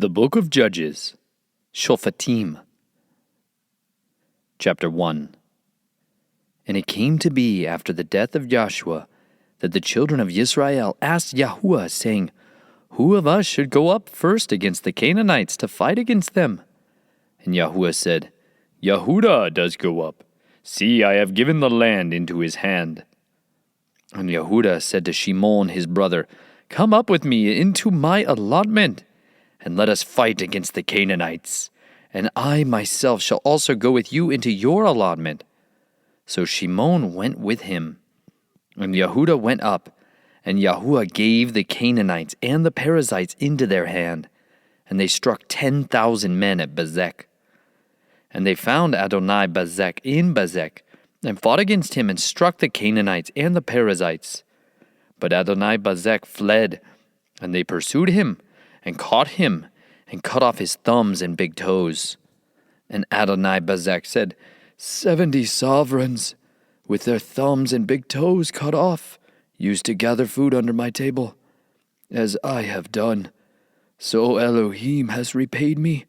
The Book of Judges, Shophatim. Chapter 1. And it came to be after the death of Yashuah that the children of Yisrael asked Yahuah, saying, Who of us should go up first against the Canaanites to fight against them? And Yahuah said, Yehudah does go up. See, I have given the land into his hand. And Yehudah said to Shimon his brother, Come up with me into my allotment, and let us fight against the Canaanites, and I myself shall also go with you into your allotment. So Shimon went with him. And Yehudah went up, and Yahuah gave the Canaanites and the Perizzites into their hand, and they struck 10,000 men at Bezek. And they found Adoni-Bezek in Bezek, and fought against him, and struck the Canaanites and the Perizzites. But Adoni-Bezek fled, and they pursued him, and caught him, and cut off his thumbs and big toes. And Adoni-Bezek said, 70 sovereigns, with their thumbs and big toes cut off, used to gather food under my table. As I have done, so Elohim has repaid me.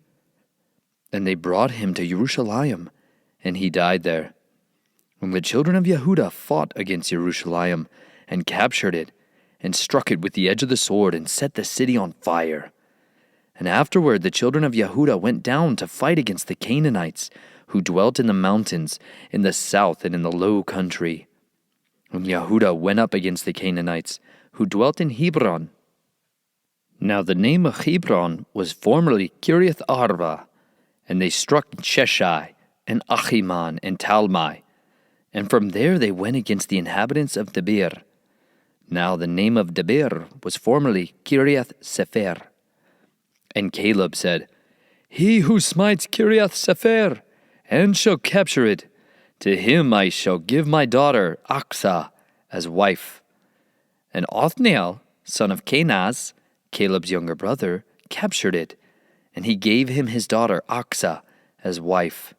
And they brought him to Jerusalem, and he died there. And the children of Yehudah fought against Jerusalem, and captured it, and struck it with the edge of the sword, and set the city on fire. And afterward the children of Yehudah went down to fight against the Canaanites, who dwelt in the mountains, in the south and in the low country. And Yehudah went up against the Canaanites, who dwelt in Hebron. Now the name of Hebron was formerly Kiriath Arba, and they struck Sheshai, and Achiman, and Talmai. And from there they went against the inhabitants of Debir. Now the name of Debir was formerly Kiriath Sefer. And Caleb said, He who smites Kiriath Sefer, and shall capture it, to him I shall give my daughter Aksah as wife. And Othniel, son of Kenaz, Caleb's younger brother, captured it, and he gave him his daughter Aksah as wife.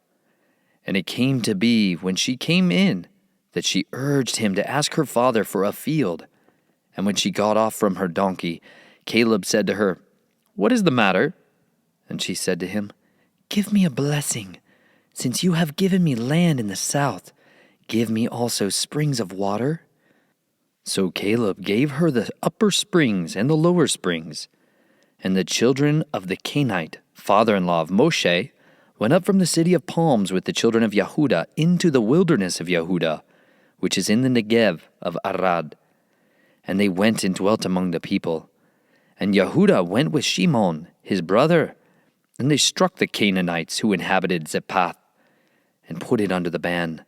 And it came to be, when she came in, that she urged him to ask her father for a field. And when she got off from her donkey, Caleb said to her, What is the matter? And she said to him, Give me a blessing. Since you have given me land in the south, give me also springs of water. So Caleb gave her the upper springs and the lower springs. And the children of the Kenite, father-in-law of Moshe, went up from the city of palms with the children of Yehudah into the wilderness of Yehudah, which is in the Negev of Arad. And they went and dwelt among the people. And Yehudah went with Shimon, his brother, and they struck the Canaanites who inhabited Zephath, and put it under the ban.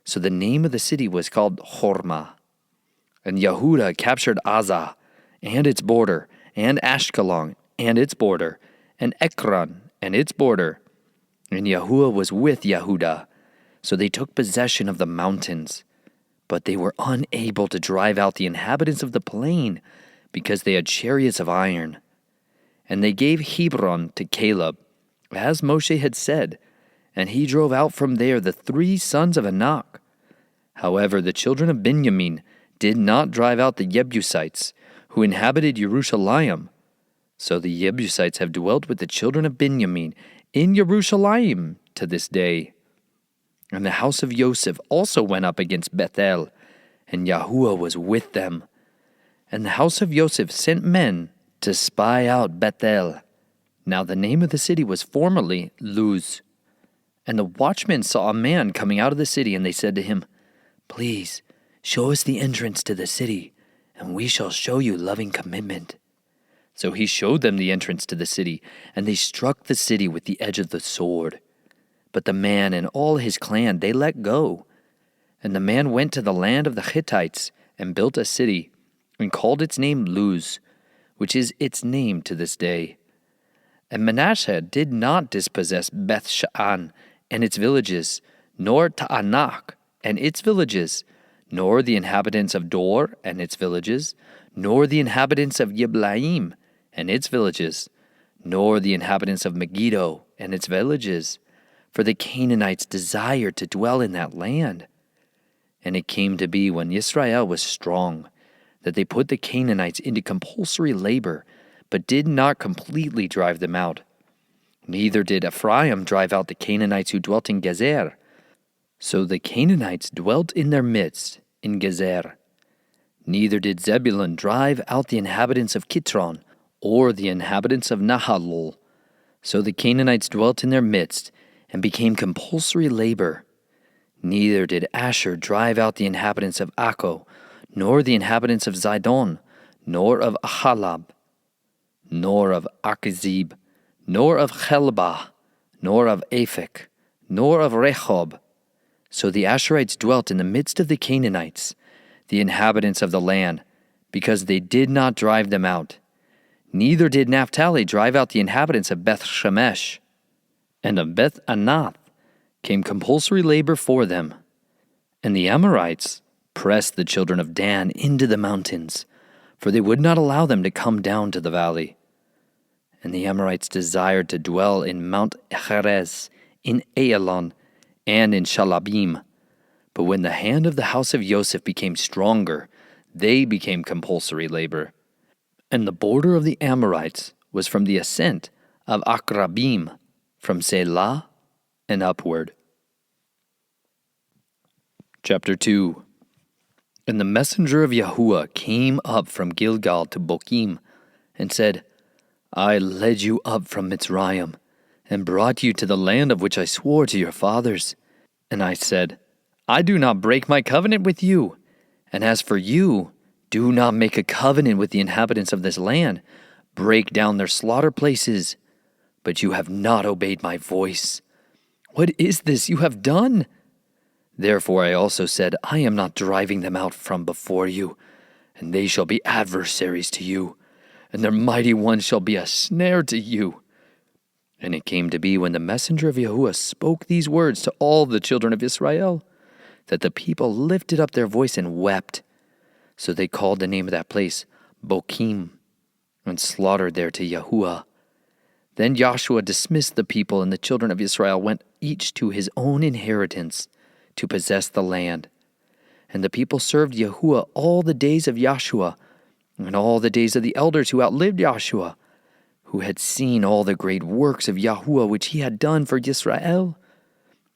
So the name of the city was called Hormah. And Yehudah captured Azah, and its border, and Ashkelon, and its border, and Ekron, and its border. And Yahuah was with Yehudah. So they took possession of the mountains. But they were unable to drive out the inhabitants of the plain, because they had chariots of iron. And they gave Hebron to Caleb, as Moshe had said, and he drove out from there the 3 sons of Anak. However, the children of Benjamin did not drive out the Jebusites, who inhabited Jerusalem. So the Jebusites have dwelt with the children of Benjamin in Jerusalem to this day. And the house of Joseph also went up against Bethel, and Yahuah was with them. And the house of Joseph sent men to spy out Bethel. Now the name of the city was formerly Luz. And the watchmen saw a man coming out of the city, and they said to him, Please, show us the entrance to the city, and we shall show you loving commitment. So he showed them the entrance to the city, and they struck the city with the edge of the sword. But the man and all his clan they let go. And the man went to the land of the Hittites, and built a city, and called its name Luz, which is its name to this day. And Manasseh did not dispossess Beth-Sha'an and its villages, nor Ta'anach and its villages, nor the inhabitants of Dor and its villages, nor the inhabitants of Yiblaim and its villages, nor the inhabitants of Megiddo and its villages, for the Canaanites desired to dwell in that land. And it came to be, when Yisrael was strong, that they put the Canaanites into compulsory labor but did not completely drive them out. Neither did Ephraim drive out the Canaanites who dwelt in Gezer. So the Canaanites dwelt in their midst in Gezer. Neither did Zebulun drive out the inhabitants of Kitron, or the inhabitants of Nahalol. So the Canaanites dwelt in their midst, and became compulsory labor. Neither did Asher drive out the inhabitants of Akko, nor the inhabitants of Zidon, nor of Ahalab, nor of Achzib, nor of Chelbah, nor of Aphek, nor of Rehob. So the Asherites dwelt in the midst of the Canaanites, the inhabitants of the land, because they did not drive them out. Neither did Naphtali drive out the inhabitants of Beth Shemesh, and of Beth Anath came compulsory labor for them. And the Amorites pressed the children of Dan into the mountains, for they would not allow them to come down to the valley. And the Amorites desired to dwell in Mount Cherez, in Aelon, and in Shalabim. But when the hand of the house of Joseph became stronger, they became compulsory labor. And the border of the Amorites was from the ascent of Akrabim, from Selah and upward. Chapter 2. And the messenger of Yahuah came up from Gilgal to Bochim, and said, I led you up from Mitsrayim, and brought you to the land of which I swore to your fathers. And I said, I do not break my covenant with you. And as for you, do not make a covenant with the inhabitants of this land. Break down their slaughter places. But you have not obeyed my voice. What is this you have done? Therefore I also said, I am not driving them out from before you, and they shall be adversaries to you, and their mighty ones shall be a snare to you. And it came to be, when the messenger of Yahuah spoke these words to all the children of Israel, that the people lifted up their voice and wept. So they called the name of that place Bochim, and slaughtered there to Yahuah. Then Yashuah dismissed the people, and the children of Israel went each to his own inheritance, to possess the land. And the people served Yahuah all the days of Yashuah, and all the days of the elders who outlived Yashuah, who had seen all the great works of Yahuah which he had done for Yisrael.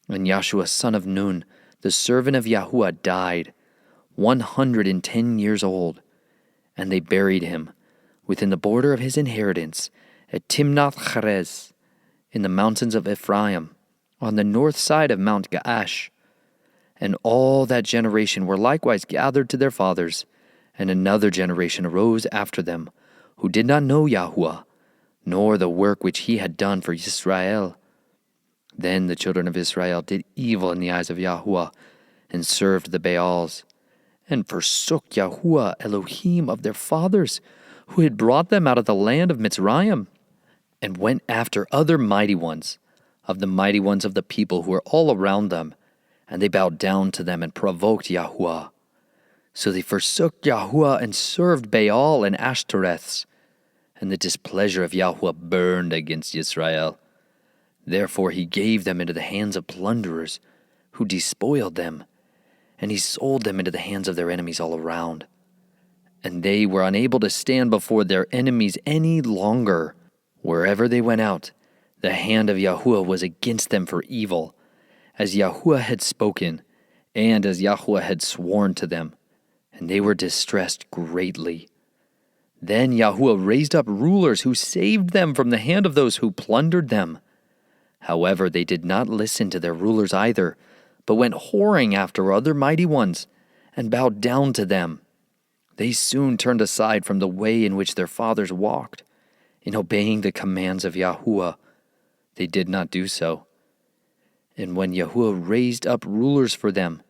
And Yashuah son of Nun, the servant of Yahuah, died, 110 years old, and they buried him within the border of his inheritance at Timnath Cherez, in the mountains of Ephraim, on the north side of Mount Gaash. And all that generation were likewise gathered to their fathers, and another generation arose after them, who did not know Yahuah, nor the work which he had done for Yisrael. Then the children of Israel did evil in the eyes of Yahuah, and served the Baals, and forsook Yahuah Elohim of their fathers, who had brought them out of the land of Mitsrayim, and went after other mighty ones, of the mighty ones of the people who were all around them, and they bowed down to them and provoked Yahuah. So they forsook Yahuah and served Baal and Ashtoreths, and the displeasure of Yahuah burned against Yisrael. Therefore he gave them into the hands of plunderers, who despoiled them, and he sold them into the hands of their enemies all around. And they were unable to stand before their enemies any longer. Wherever they went out, the hand of Yahuah was against them for evil, as Yahuah had spoken, and as Yahuah had sworn to them, and they were distressed greatly. Then Yahuah raised up rulers who saved them from the hand of those who plundered them. However, they did not listen to their rulers either, but went whoring after other mighty ones, and bowed down to them. They soon turned aside from the way in which their fathers walked, in obeying the commands of Yahuah. They did not do so. And when Yahuah raised up rulers for them,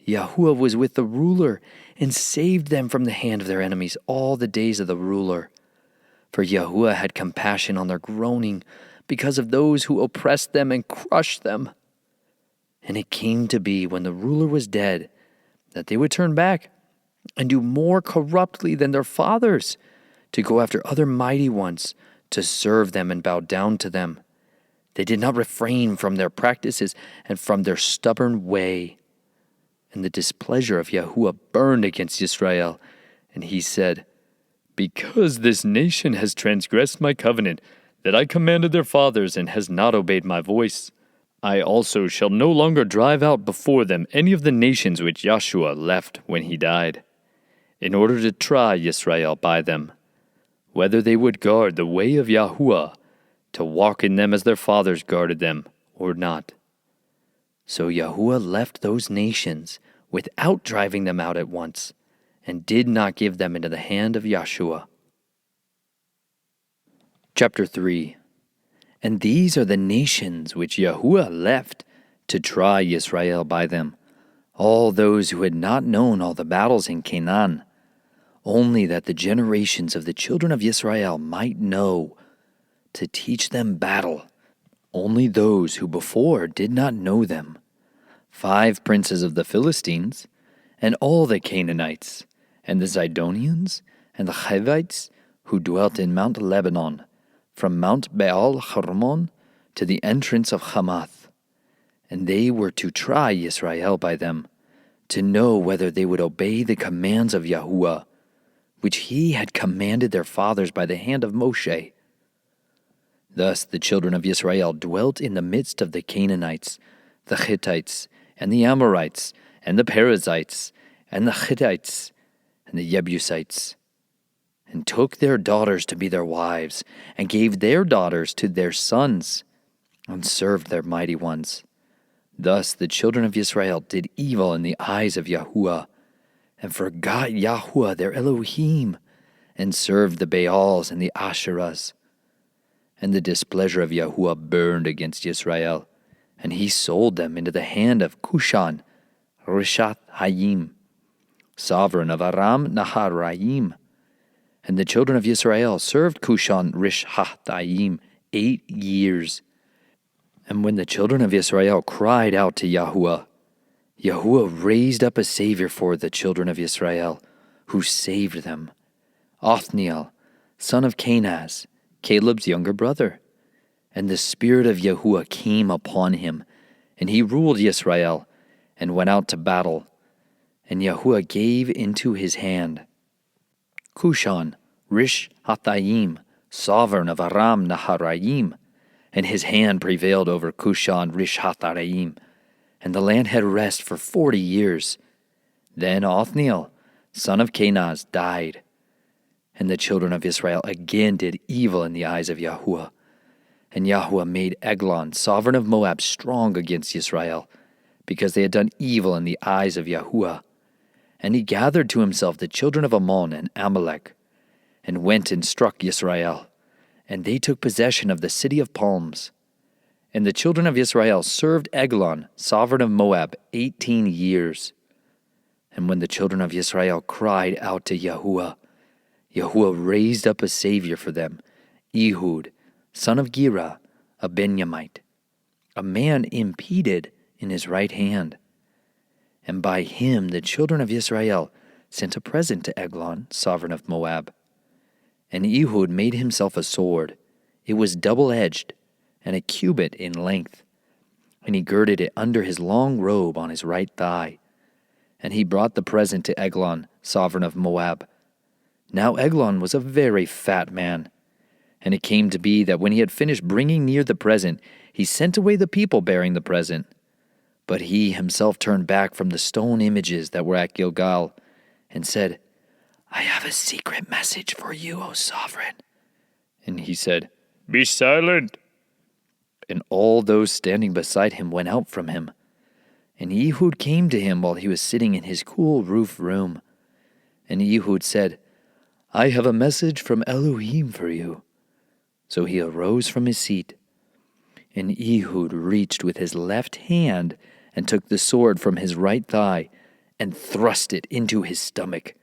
Yahuah was with the ruler, and saved them from the hand of their enemies all the days of the ruler. For Yahuah had compassion on their groaning, because of those who oppressed them and crushed them. And it came to be, when the ruler was dead, that they would turn back, and do more corruptly than their fathers, to go after other mighty ones, to serve them and bow down to them. They did not refrain from their practices and from their stubborn way. And the displeasure of Yahuah burned against Yisrael, and he said, Because this nation has transgressed my covenant that I commanded their fathers and has not obeyed my voice, I also shall no longer drive out before them any of the nations which Yashuah left when he died, in order to try Yisrael by them, whether they would guard the way of Yahuah, to walk in them as their fathers guarded them, or not. So Yahuah left those nations without driving them out at once, and did not give them into the hand of Yashuah. Chapter 3. And these are the nations which Yahuah left to try Yisrael by them, all those who had not known all the battles in Canaan, only that the generations of the children of Yisrael might know, to teach them battle, only those who before did not know them, 5 princes of the Philistines, and all the Canaanites, and the Zidonians, and the Hivites, who dwelt in Mount Lebanon, from Mount Baal Hermon to the entrance of Hamath. And they were to try Yisrael by them, to know whether they would obey the commands of Yahuah, which he had commanded their fathers by the hand of Moshe. Thus the children of Yisrael dwelt in the midst of the Canaanites, the Hittites, and the Amorites, and the Perizzites, and the Hittites, and the Jebusites, and took their daughters to be their wives, and gave their daughters to their sons, and served their mighty ones. Thus the children of Israel did evil in the eyes of Yahuah, and forgot Yahuah their Elohim, and served the Baals and the Asherahs. And the displeasure of Yahuah burned against Yisrael, and he sold them into the hand of Cushan, Rishath Hayim, sovereign of Aram Naharaim. And the children of Yisrael served Cushan Rishathayim 8 years. And when the children of Yisrael cried out to Yahuah, Yahuah raised up a Savior for the children of Yisrael, who saved them, Othniel, son of Kenaz, Caleb's younger brother. And the Spirit of Yahuah came upon him, and he ruled Yisrael, and went out to battle. And Yahuah gave into his hand Cushan Rishathayim, sovereign of Aram Naharaim, and his hand prevailed over Cushan Rishathayim, and the land had rest for 40 years. Then Othniel, son of Kenaz, died. And the children of Israel again did evil in the eyes of Yahuah. And Yahuah made Eglon, sovereign of Moab, strong against Yisrael, because they had done evil in the eyes of Yahuah. And he gathered to himself the children of Ammon and Amalek, and went and struck Yisrael. And they took possession of the city of palms. And the children of Israel served Eglon, sovereign of Moab, 18 years. And when the children of Israel cried out to Yahuah, Yahuah raised up a Savior for them, Ehud, son of Gera, a Benjamite, a man impeded in his right hand. And by him the children of Israel sent a present to Eglon, sovereign of Moab. And Ehud made himself a sword. It was double-edged, and a cubit in length. And he girded it under his long robe on his right thigh. And he brought the present to Eglon, sovereign of Moab. Now Eglon was a very fat man. And it came to be that when he had finished bringing near the present, he sent away the people bearing the present. But he himself turned back from the stone images that were at Gilgal, and said, I have a secret message for you, O sovereign. And he said, Be silent. And all those standing beside him went out from him. And Ehud came to him while he was sitting in his cool roof room. And Ehud said, I have a message from Elohim for you. So he arose from his seat. And Ehud reached with his left hand and took the sword from his right thigh and thrust it into his stomach.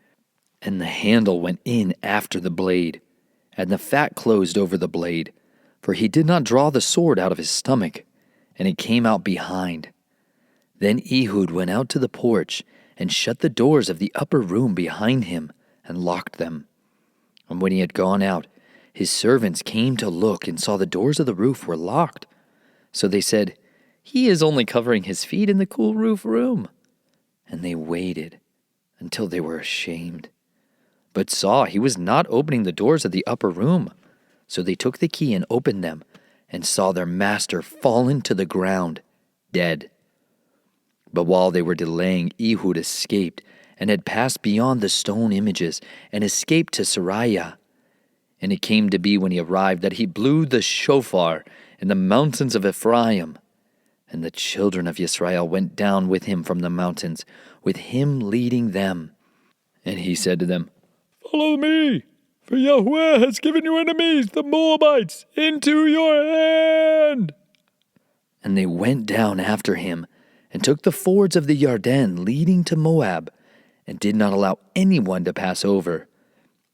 And the handle went in after the blade, and the fat closed over the blade, for he did not draw the sword out of his stomach, and it came out behind. Then Ehud went out to the porch and shut the doors of the upper room behind him and locked them. And when he had gone out, his servants came to look and saw the doors of the roof were locked. So they said, He is only covering his feet in the cool roof room. And they waited until they were ashamed. but saw he was not opening the doors of the upper room. So they took the key and opened them, and saw their master fallen to the ground, dead. But while they were delaying, Ehud escaped, and had passed beyond the stone images, and escaped to Sariah. And it came to be when he arrived that he blew the shofar in the mountains of Ephraim. And the children of Yisrael went down with him from the mountains, with him leading them. And he said to them, "Follow me, for Yahuah has given your enemies, the Moabites, into your hand." And they went down after him, and took the fords of the Yarden leading to Moab, and did not allow anyone to pass over.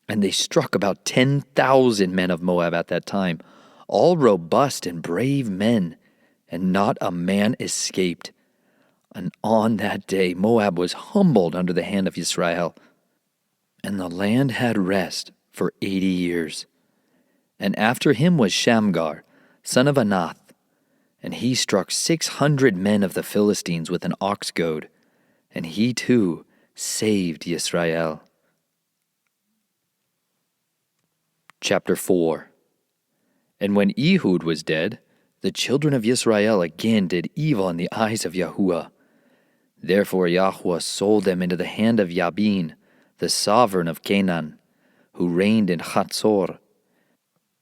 And they struck about 10,000 men of Moab at that time, all robust and brave men, and not a man escaped. And on that day Moab was humbled under the hand of Yisrael. And the land had rest for 80 years. And after him was Shamgar, son of Anath, and he struck 600 men of the Philistines with an ox goad, and he too saved Yisrael. Chapter 4. And when Ehud was dead, the children of Yisrael again did evil in the eyes of Yahuah. Therefore Yahuah sold them into the hand of Yabin, the sovereign of Canaan, who reigned in Hatzor.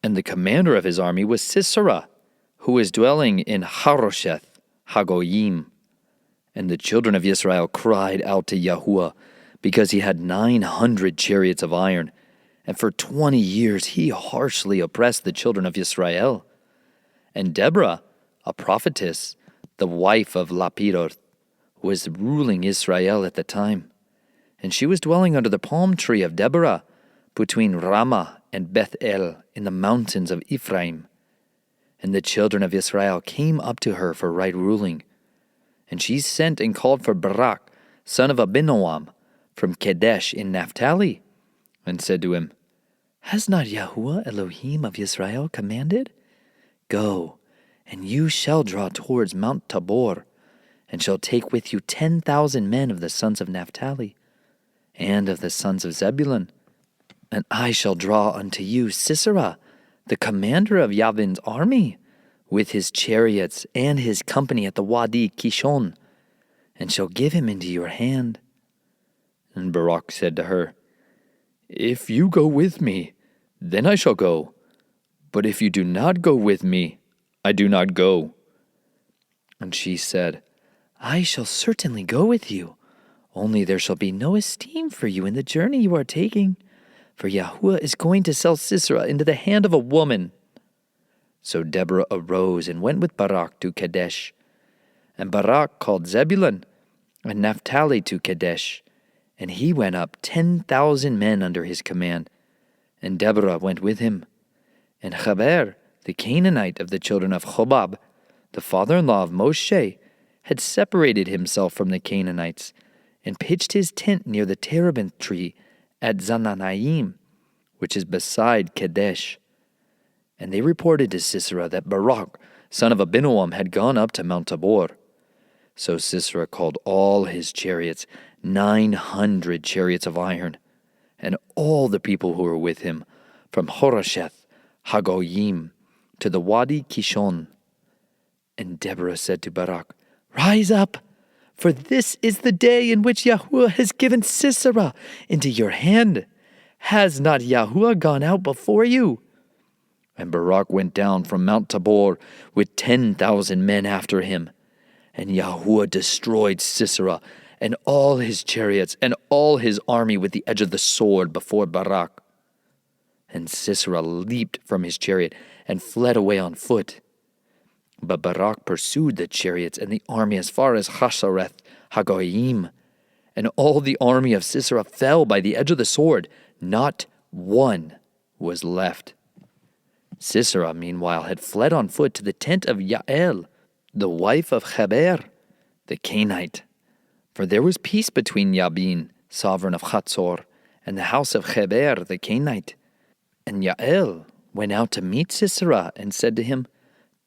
And the commander of his army was Sisera, who was dwelling in Harosheth Hagoyim. And the children of Israel cried out to Yahuah, because he had 900 chariots of iron, and for 20 years he harshly oppressed the children of Israel. And Deborah, a prophetess, the wife of Lapidoth, was ruling Israel at the time. And she was dwelling under the palm tree of Deborah, between Ramah and Beth-el in the mountains of Ephraim. And the children of Israel came up to her for right ruling. And she sent and called for Barak, son of Abinoam, from Kadesh in Naphtali, and said to him, "Has not Yahuah Elohim of Yisrael commanded? Go, and you shall draw towards Mount Tabor, and shall take with you 10,000 men of the sons of Naphtali, and of the sons of Zebulun. And I shall draw unto you Sisera, the commander of Yavin's army, with his chariots and his company at the Wadi Kishon, and shall give him into your hand." And Barak said to her, "If you go with me, then I shall go. But if you do not go with me, I do not go." And she said, "I shall certainly go with you. Only there shall be no esteem for you in the journey you are taking, for Yahuah is going to sell Sisera into the hand of a woman." So Deborah arose and went with Barak to Kadesh. And Barak called Zebulun and Naphtali to Kadesh, and he went up 10,000 men under his command, and Deborah went with him. And Heber, the Canaanite of the children of Hobab, the father-in-law of Moshe, had separated himself from the Canaanites, and pitched his tent near the terebinth tree at Zananaim, which is beside Kadesh. And they reported to Sisera that Barak, son of Abinoam, had gone up to Mount Tabor. So Sisera called all his chariots, 900 chariots of iron, and all the people who were with him, from Harosheth Hagoyim to the Wadi Kishon. And Deborah said to Barak, "Rise up, for this is the day in which Yahuah has given Sisera into your hand. Has not Yahuah gone out before you?" And Barak went down from Mount Tabor with 10,000 men after him. And Yahuah destroyed Sisera and all his chariots and all his army with the edge of the sword before Barak. And Sisera leaped from his chariot and fled away on foot. But Barak pursued the chariots and the army as far as Hasareth Hagoyim, and all the army of Sisera fell by the edge of the sword. Not one was left. Sisera, meanwhile, had fled on foot to the tent of Yael, the wife of Heber, the Canaanite. For there was peace between Yabin, sovereign of Hatzor, and the house of Heber, the Canaanite. And Yael went out to meet Sisera and said to him,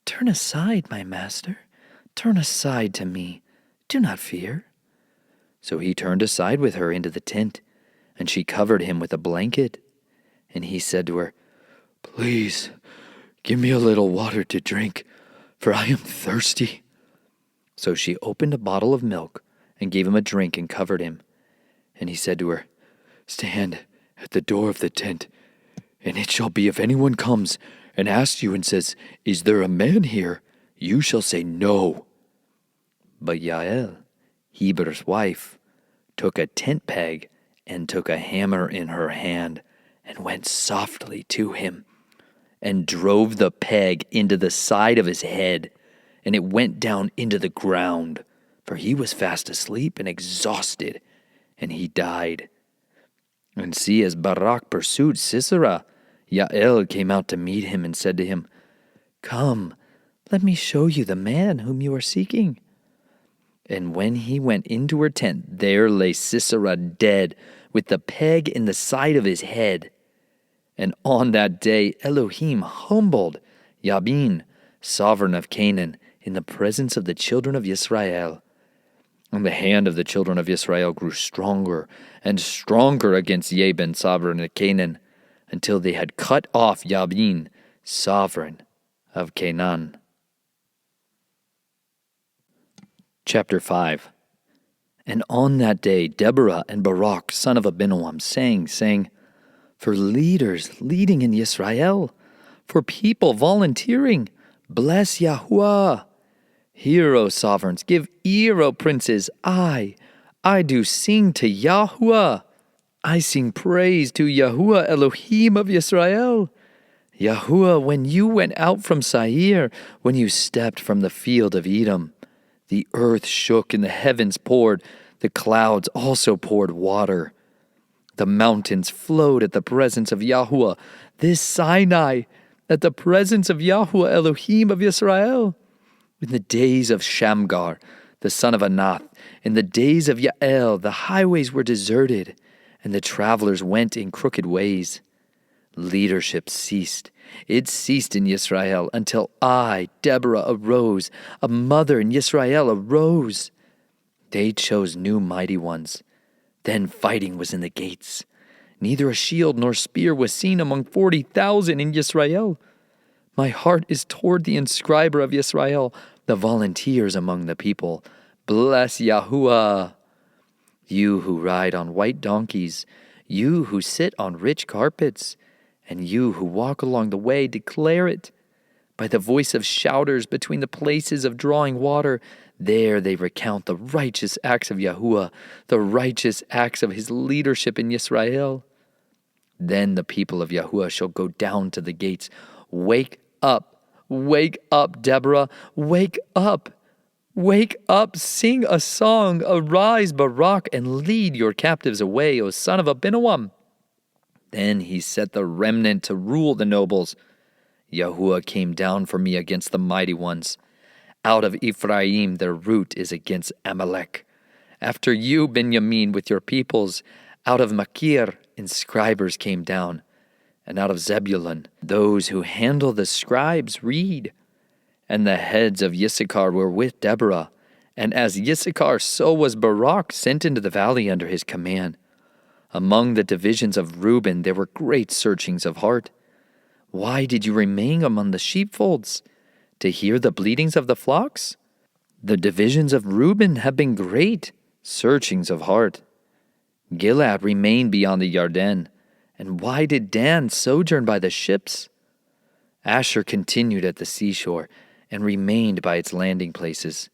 "Turn aside, my master. Turn aside to me. Do not fear." So he turned aside with her into the tent, And she covered him with a blanket. And he said to her, "Please, give me a little water to drink, for I am thirsty." So she opened a bottle of milk and gave him a drink and covered him. And he said to her, "Stand at the door of the tent, and it shall be if anyone comes and asks you and says, 'Is there a man here?' you shall say, 'No.'" But Yael, Heber's wife, took a tent peg and took a hammer in her hand and went softly to him and drove the peg into the side of his head, and it went down into the ground, for he was fast asleep and exhausted, and he died. And see, as Barak pursued Sisera, Yael came out to meet him and said to him, "Come, let me show you the man whom you are seeking." And when he went into her tent, there lay Sisera dead, with the peg in the side of his head. And on that day Elohim humbled Yabin, sovereign of Canaan, in the presence of the children of Yisrael. And the hand of the children of Yisrael grew stronger and stronger against Yabin, sovereign of Canaan, until they had cut off Yabin, sovereign of Canaan. Chapter 5. And on that day Deborah and Barak, son of Abinoam, sang, saying, "For leaders leading in Yisrael, for people volunteering, bless Yahuah. Hear, O sovereigns, give ear, O princes. I do sing to Yahuah. I sing praise to Yahuah, Elohim of Yisrael. Yahuah, when you went out from Seir, when you stepped from the field of Edom, the earth shook and the heavens poured. The clouds also poured water. The mountains flowed at the presence of Yahuah. This Sinai at the presence of Yahuah, Elohim of Yisrael. In the days of Shamgar, the son of Anath, in the days of Yael, the highways were deserted, and the travelers went in crooked ways. Leadership ceased. It ceased in Yisrael until I, Deborah, arose. A mother in Yisrael arose. They chose new mighty ones. Then fighting was in the gates. Neither a shield nor spear was seen among 40,000 in Yisrael. My heart is toward the inscriber of Yisrael, the volunteers among the people. Bless Yahuah. You who ride on white donkeys, you who sit on rich carpets, and you who walk along the way, declare it. By the voice of shouters between the places of drawing water, there they recount the righteous acts of Yahuah, the righteous acts of his leadership in Yisrael. Then the people of Yahuah shall go down to the gates. Wake up, Deborah, wake up, sing a song, arise, Barak, and lead your captives away, O son of Abinoam. Then he set the remnant to rule the nobles. Yahuah came down for me against the mighty ones. Out of Ephraim their root is against Abimelech. After you, Benjamin, with your peoples, out of Machir inscribers came down, and out of Zebulun those who handle the scribes read. And the heads of Issachar were with Deborah, and as Issachar, so was Barak sent into the valley under his command. Among the divisions of Reuben there were great searchings of heart. Why did you remain among the sheepfolds? To hear the bleatings of the flocks? The divisions of Reuben have been great searchings of heart. Gilead remained beyond the Yarden. And why did Dan sojourn by the ships? Asher continued at the seashore and remained by its landing places.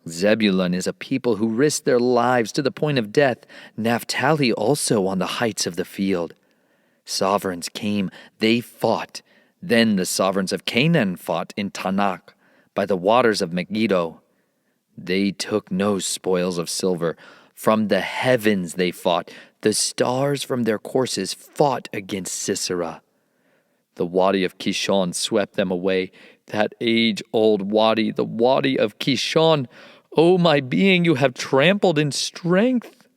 Zebulun is a people who risked their lives to the point of death. Naphtali also on the heights of the field. Sovereigns came, they fought. Then the sovereigns of Canaan fought in Tanakh by the waters of Megiddo. They took no spoils of silver. From the heavens they fought. The stars from their courses fought against Sisera. The wadi of Kishon swept them away. That age-old wadi, the wadi of Kishon. O my being, you have trampled in strength.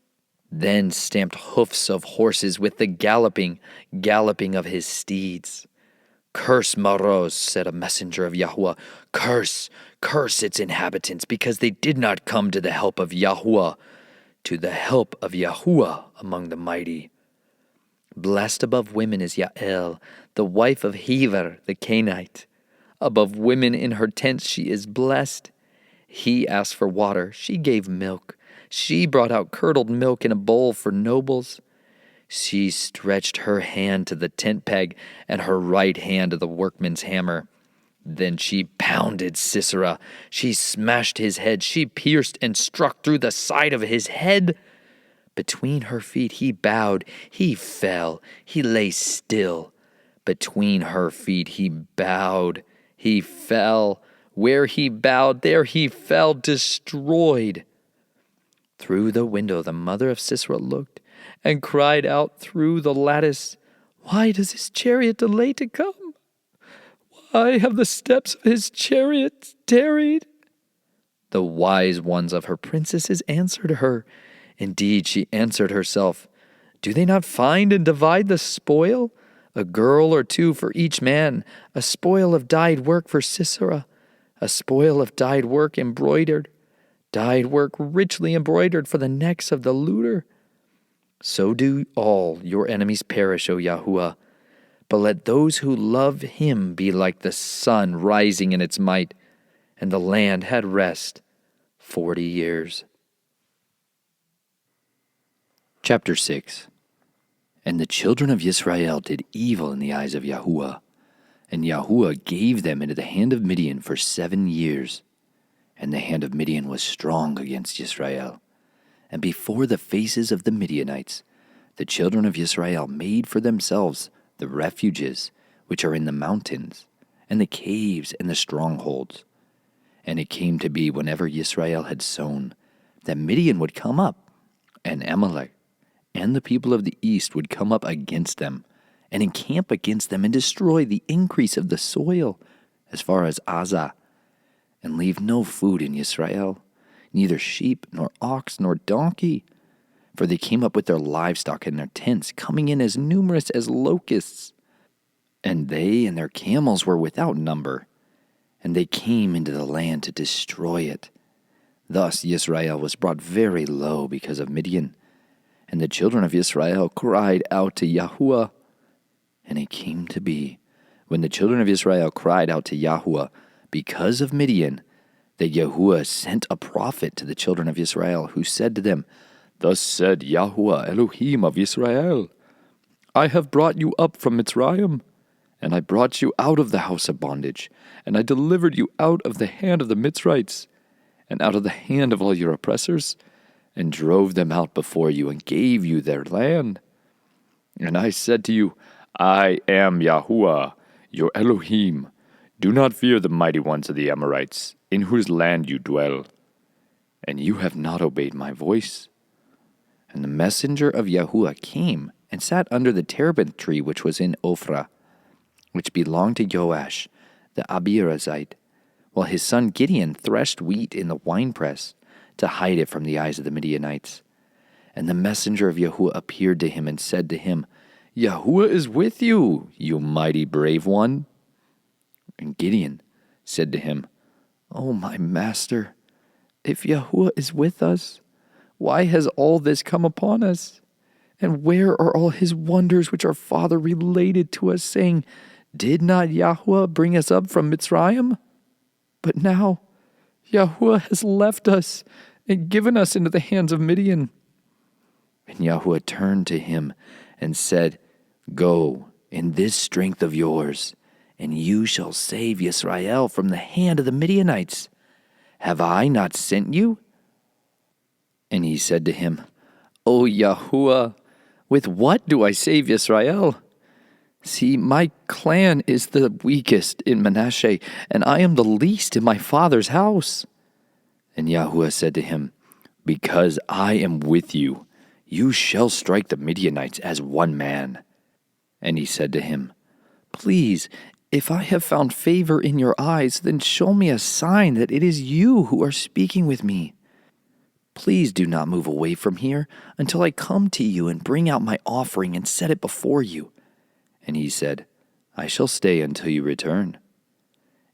Then stamped hoofs of horses with the galloping of his steeds. Curse Maroz, said a messenger of Yahuah. Curse its inhabitants, because they did not come to the help of Yahuah. to the help of Yahuah among the mighty. Blessed above women is Yael, the wife of Hever the Canaanite. Above women in her tents she is blessed. He asked for water, she gave milk. She brought out curdled milk in a bowl for nobles. She stretched her hand to the tent peg and her right hand to the workman's hammer. Then she pounded Sisera. She smashed his head. She pierced and struck through the side of his head. Between her feet he bowed. He fell. He lay still. Between her feet he bowed. He fell. Where he bowed, there he fell, destroyed. Through the window the mother of Sisera looked and cried out through the lattice, "Why does his chariot delay to come? Why have the steps of his chariot tarried?" The wise ones of her princesses answered her. Indeed, she answered herself, "Do they not find and divide the spoil? A girl or two for each man, a spoil of dyed work for Sisera, a spoil of dyed work richly embroidered for the necks of the looter." So do all your enemies perish, O Yahuah. But let those who love him be like the sun rising in its might. And the land had rest 40 years. Chapter 6. And the children of Yisrael did evil in the eyes of Yahuah. And Yahuah gave them into the hand of Midian for 7 years. And the hand of Midian was strong against Yisrael. And before the faces of the Midianites, the children of Yisrael made for themselves the refuges which are in the mountains, and the caves and the strongholds. And it came to be whenever Yisrael had sown, that Midian would come up, and Abimelech, and the people of the east would come up against them, and encamp against them, and destroy the increase of the soil, as far as Azah, and leave no food in Yisrael, neither sheep, nor ox, nor donkey. For they came up with their livestock and their tents, coming in as numerous as locusts. And they and their camels were without number. And they came into the land to destroy it. Thus Yisrael was brought very low because of Midian. And the children of Yisrael cried out to Yahuah. And it came to be, when the children of Israel cried out to Yahuah because of Midian, that Yahuah sent a prophet to the children of Israel, who said to them, "Thus said Yahuah, Elohim of Israel, I have brought you up from Mitsrayim, and I brought you out of the house of bondage, and I delivered you out of the hand of the Mitsrites, and out of the hand of all your oppressors, and drove them out before you, and gave you their land. And I said to you, I am Yahuah, your Elohim. Do not fear the mighty ones of the Amorites, in whose land you dwell. And you have not obeyed my voice." And the messenger of Yahuah came and sat under the terebinth tree which was in Ophrah, which belonged to Joash the Abiezrite, while his son Gideon threshed wheat in the winepress to hide it from the eyes of the Midianites. And the messenger of Yahuah appeared to him and said to him, "Yahuah is with you, you mighty brave one." And Gideon said to him, "O my master, if Yahuah is with us, why has all this come upon us? And where are all his wonders which our father related to us, saying, Did not Yahuah bring us up from Mitsrayim? But now Yahuah has left us and given us into the hands of Midian." And Yahuah turned to him and said, "Go in this strength of yours, and you shall save Yisrael from the hand of the Midianites. Have I not sent you?" And he said to him, "O Yahuah, with what do I save Yisrael? See, my clan is the weakest in Manasseh, and I am the least in my father's house." And Yahuah said to him, "Because I am with you, you shall strike the Midianites as one man." And he said to him, "Please, if I have found favor in your eyes, then show me a sign that it is you who are speaking with me. Please do not move away from here until I come to you and bring out my offering and set it before you." And he said, "I shall stay until you return."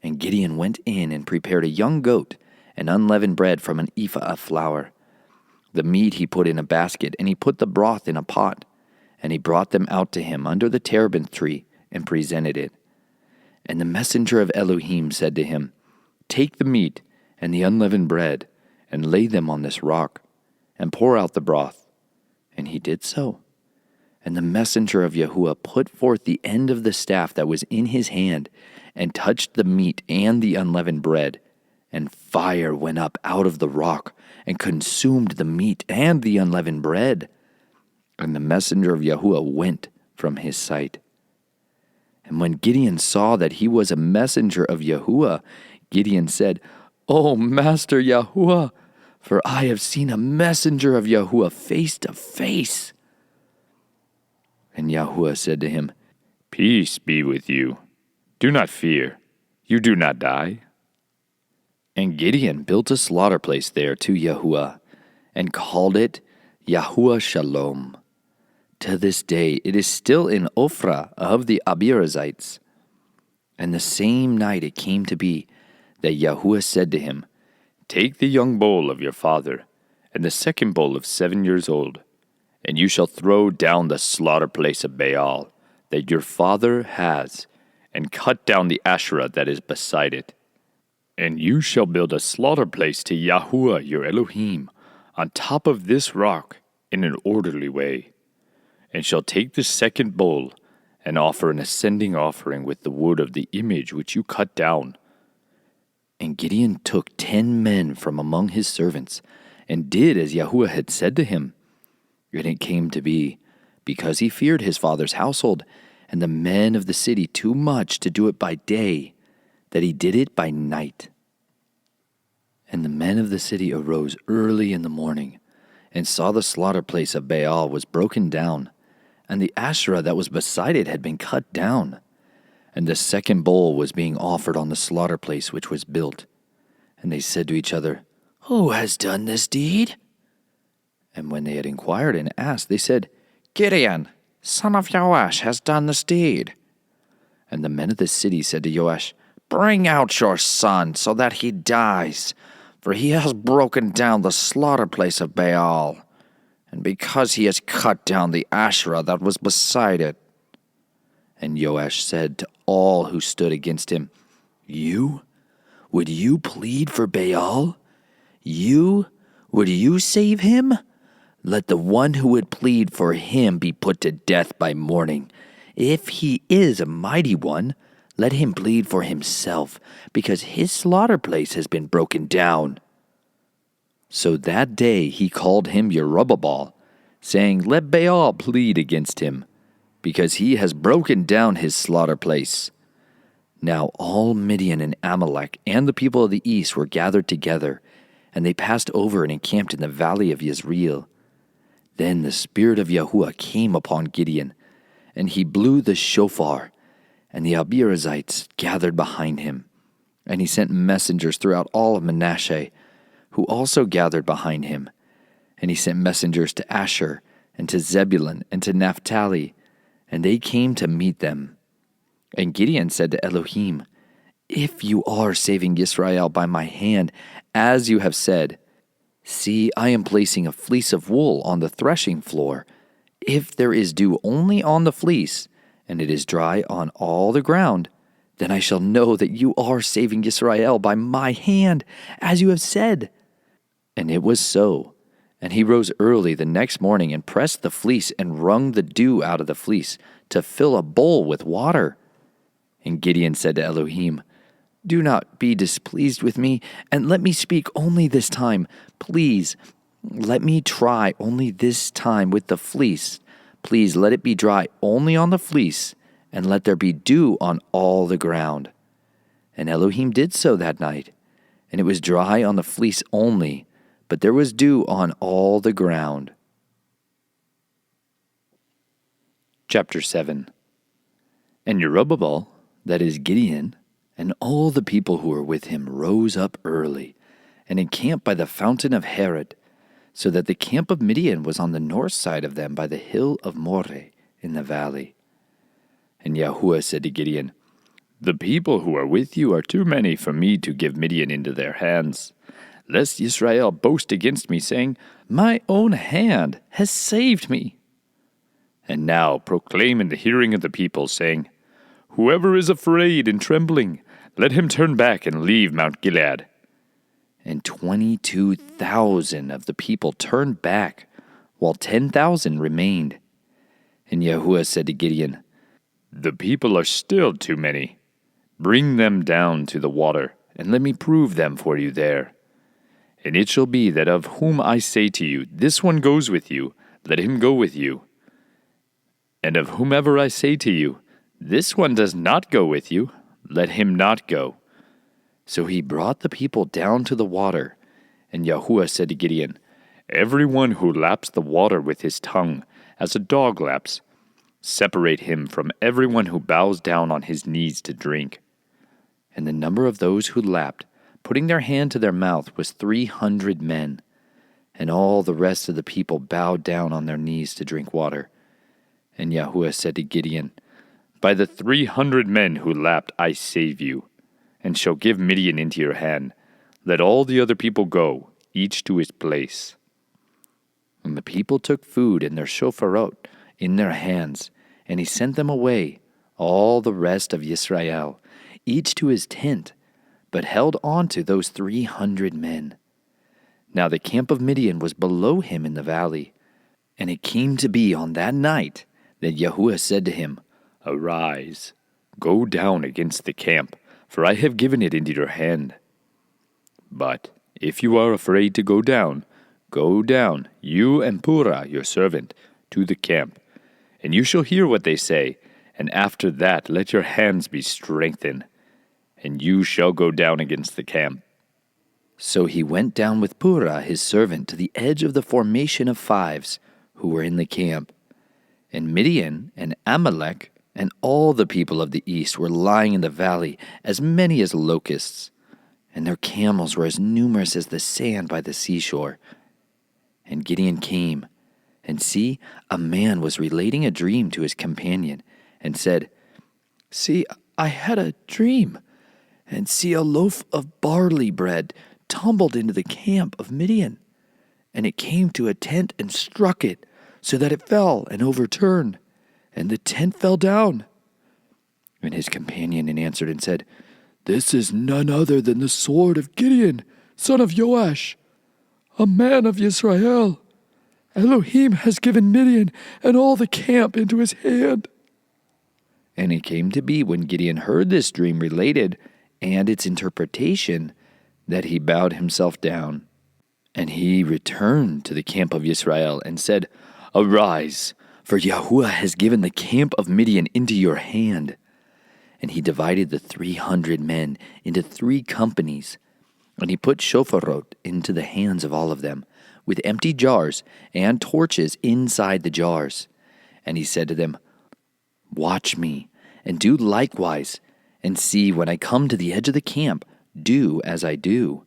And Gideon went in and prepared a young goat and unleavened bread from an ephah of flour. The meat he put in a basket, and he put the broth in a pot. And he brought them out to him under the terebinth tree, and presented it. And the messenger of Elohim said to him, Take the meat and the unleavened bread, and lay them on this rock, and pour out the broth. And he did so. And the messenger of Yahuah put forth the end of the staff that was in his hand, and touched the meat and the unleavened bread. And fire went up out of the rock, and consumed the meat and the unleavened bread. And the messenger of Yahuah went from his sight. And when Gideon saw that he was a messenger of Yahuah, Gideon said, O Master Yahuah, for I have seen a messenger of Yahuah face to face. And Yahuah said to him, Peace be with you. Do not fear. You do not die. And Gideon built a slaughter place there to Yahuah, and called it Yahuah Shalom. To this day it is still in Ophrah of the Abimelech. And the same night it came to be that Yahuah said to him, Take the young bull of your father, and the second bull of 7 years old, and you shall throw down the slaughter place of Baal that your father has, and cut down the Asherah that is beside it. And you shall build a slaughter place to Yahuah your Elohim on top of this rock in an orderly way, and shall take the second bull and offer an ascending offering with the wood of the image which you cut down. And Gideon took 10 men from among his servants, and did as Yahuah had said to him. And it came to be, because he feared his father's household, and the men of the city too much to do it by day, that he did it by night. And the men of the city arose early in the morning, and saw the slaughter place of Baal was broken down, and the Asherah that was beside it had been cut down. And the second bull was being offered on the slaughter place which was built. And they said to each other, Who has done this deed? And when they had inquired and asked, they said, Gideon, son of Joash, has done this deed. And the men of the city said to Joash, Bring out your son, so that he dies, for he has broken down the slaughter place of Baal, and because he has cut down the Asherah that was beside it. And Joash said to all who stood against him, Would you plead for Baal? Would you save him? Let the one who would plead for him be put to death by morning. If he is a mighty one, let him plead for himself, because his slaughter place has been broken down. So that day he called him Jerubbaal, saying, Let Baal plead against him, because he has broken down his slaughter place. Now all Midian and Amalek and the people of the east were gathered together, and they passed over and encamped in the valley of Yisrael. Then the Spirit of Yahuah came upon Gideon, and he blew the shofar, and the Abimelech gathered behind him. And he sent messengers throughout all of Manasseh, who also gathered behind him. And he sent messengers to Asher, and to Zebulun, and to Naphtali, and they came to meet them. And Gideon said to Elohim, If you are saving Yisrael by my hand, as you have said, see, I am placing a fleece of wool on the threshing floor. If there is dew only on the fleece, and it is dry on all the ground, then I shall know that you are saving Yisrael by my hand, as you have said. And it was so. And he rose early the next morning and pressed the fleece and wrung the dew out of the fleece to fill a bowl with water. And Gideon said to Elohim, Do not be displeased with me, and let me speak only this time. Please, let me try only this time with the fleece. Please let it be dry only on the fleece, and let there be dew on all the ground. And Elohim did so that night, and it was dry on the fleece only, but there was dew on all the ground. Chapter 7. And Jerubbaal, that is Gideon, and all the people who were with him rose up early, and encamped by the fountain of Herod, so that the camp of Midian was on the north side of them by the hill of Moreh in the valley. And Yahuah said to Gideon, The people who are with you are too many for me to give Midian into their hands. lest Yisrael boast against me, saying, My own hand has saved me. And now proclaim in the hearing of the people, saying, Whoever is afraid and trembling, let him turn back and leave Mount Gilead. And 22,000 of the people turned back, while 10,000 remained. And Yahuah said to Gideon, The people are still too many. Bring them down to the water, and let me prove them for you there. And it shall be that of whom I say to you, This one goes with you, let him go with you. And of whomever I say to you, This one does not go with you, let him not go. So he brought the people down to the water. And Yahuah said to Gideon, Everyone who laps the water with his tongue, as a dog laps, separate him from everyone who bows down on his knees to drink. And the number of those who lapped, putting their hand to their mouth, was 300 men. And all the rest of the people bowed down on their knees to drink water. And Yahuah said to Gideon, By the 300 men who lapped I save you, and shall give Midian into your hand. Let all the other people go, each to his place. And the people took food and their shofarot in their hands, and he sent them away, all the rest of Yisrael, each to his tent, but held on to those 300 men. Now the camp of Midian was below him in the valley. And it came to be on that night that Yahuah said to him, Arise, go down against the camp, for I have given it into your hand. But if you are afraid to go down, you and Purah your servant, to the camp, and you shall hear what they say, and after that let your hands be strengthened, and you shall go down against the camp. So he went down with Purah his servant to the edge of the formation of fives, who were in the camp. And Midian and Abimelech and all the people of the east were lying in the valley, as many as locusts, and their camels were as numerous as the sand by the seashore. And Gideon came, and see, a man was relating a dream to his companion, and said, See, I had a dream, and see, a loaf of barley bread tumbled into the camp of Midian, and it came to a tent and struck it, so that it fell and overturned, and the tent fell down. And his companion answered and said, This is none other than the sword of Gideon, son of Joash, a man of Yisrael. Elohim has given Midian and all the camp into his hand. And it came to be when Gideon heard this dream related and its interpretation that he bowed himself down. And he returned to the camp of Yisrael and said, Arise, for Yahuah has given the camp of Midian into your hand. And he divided the 300 men into 3 companies, and he put shofarot into the hands of all of them, with empty jars and torches inside the jars. And he said to them, Watch me, and do likewise, and see, when I come to the edge of the camp, do as I do.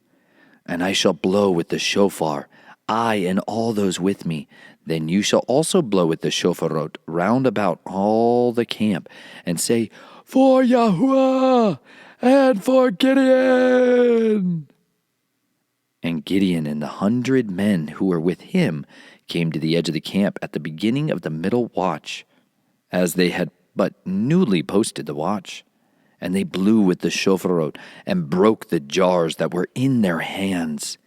And I shall blow with the shofar, I and all those with me. Then you shall also blow with the shofarot round about all the camp, and say, For Yahuah and for Gideon. And Gideon and the 100 men who were with him came to the edge of the camp at the beginning of the middle watch, as they had but newly posted the watch. And they blew with the shofarot and broke the jars that were in their hands.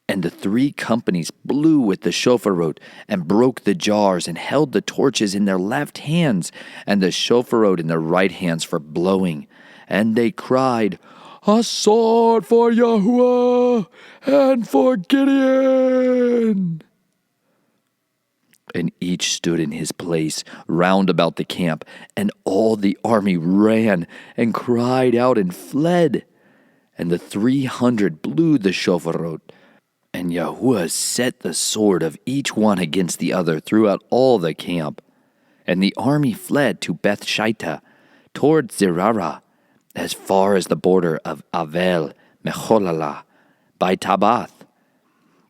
And the 3 companies blew with the shofarot and broke the jars and held the torches in their left hands and the shofarot in their right hands for blowing. And they cried, A sword for Yahuah and for Gideon. And each stood in his place round about the camp, and all the army ran and cried out and fled. And the 300 blew the shofarot, and Yahuah set the sword of each one against the other throughout all the camp. And the army fled to Beth-shittah, toward Zerarah, as far as the border of Avel Mecholalah, by Tabath.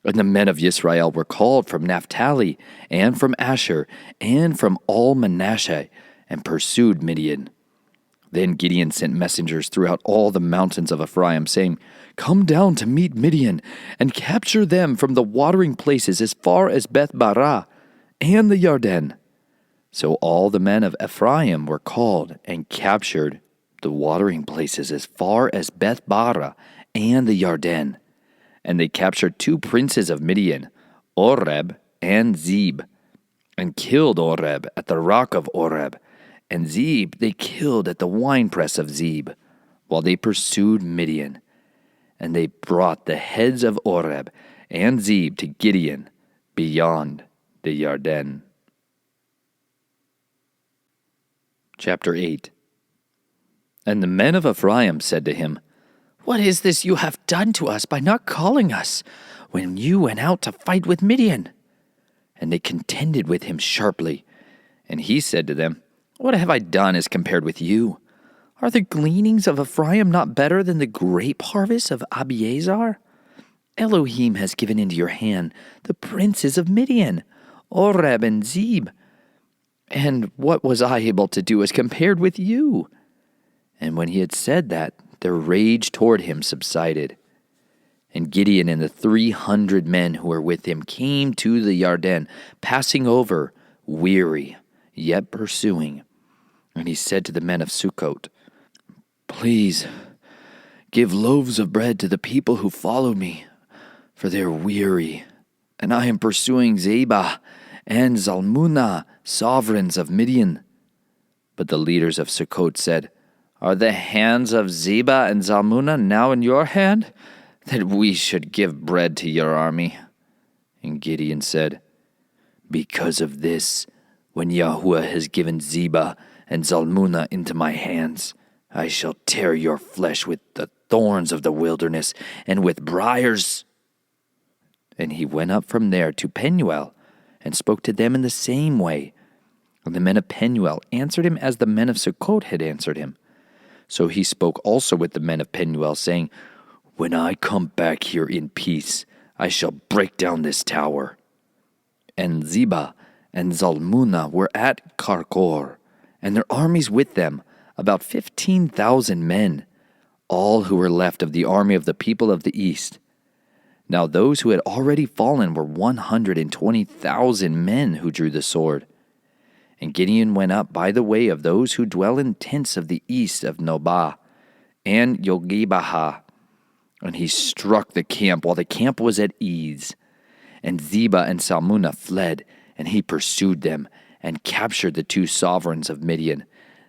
And the men of Yisrael were called from Naphtali, and from Asher, and from all Manasseh, and pursued Midian. Then Gideon sent messengers throughout all the mountains of Ephraim, saying, "Come down to meet Midian, and capture them from the watering places as far as Beth-barah and the Yarden." So all the men of Ephraim were called and captured the watering places as far as Beth-barah and the Yarden. And they captured 2 princes of Midian, Oreb and Zeb, and killed Oreb at the rock of Oreb, and Zeb they killed at the winepress of Zeb, while they pursued Midian. And they brought the heads of Oreb and Zeb to Gideon beyond the Yarden. Chapter 8. And the men of Ephraim said to him, "What is this you have done to us by not calling us when you went out to fight with Midian?" And they contended with him sharply. And he said to them, "What have I done as compared with you? Are the gleanings of Ephraim not better than the grape harvest of Abiezer? Elohim has given into your hand the princes of Midian, Oreb and Zeb. And what was I able to do as compared with you?" And when he had said that, their rage toward him subsided. And Gideon and the 300 men who were with him came to the Yarden, passing over, weary, yet pursuing. And he said to the men of Sukkot, "Please, give loaves of bread to the people who follow me, for they are weary, and I am pursuing Zebah and Zalmunna, sovereigns of Midian." But the leaders of Sukkot said, "Are the hands of Zebah and Zalmunna now in your hand, that we should give bread to your army?" And Gideon said, "Because of this, when Yahuah has given Zebah and Zalmunna into my hands, I shall tear your flesh with the thorns of the wilderness and with briars." And he went up from there to Penuel, and spoke to them in the same way. And the men of Penuel answered him as the men of Sukkot had answered him. So he spoke also with the men of Penuel, saying, "When I come back here in peace, I shall break down this tower." And Zebah and Zalmunna were at Karkor, and their armies with them, about 15,000 men, all who were left of the army of the people of the east. Now those who had already fallen were 120,000 men who drew the sword. And Gideon went up by the way of those who dwell in tents of the east of Nobah and Yogibahah. And he struck the camp while the camp was at ease. And Zebah and Zalmunna fled, and he pursued them, and captured the 2 sovereigns of Midian,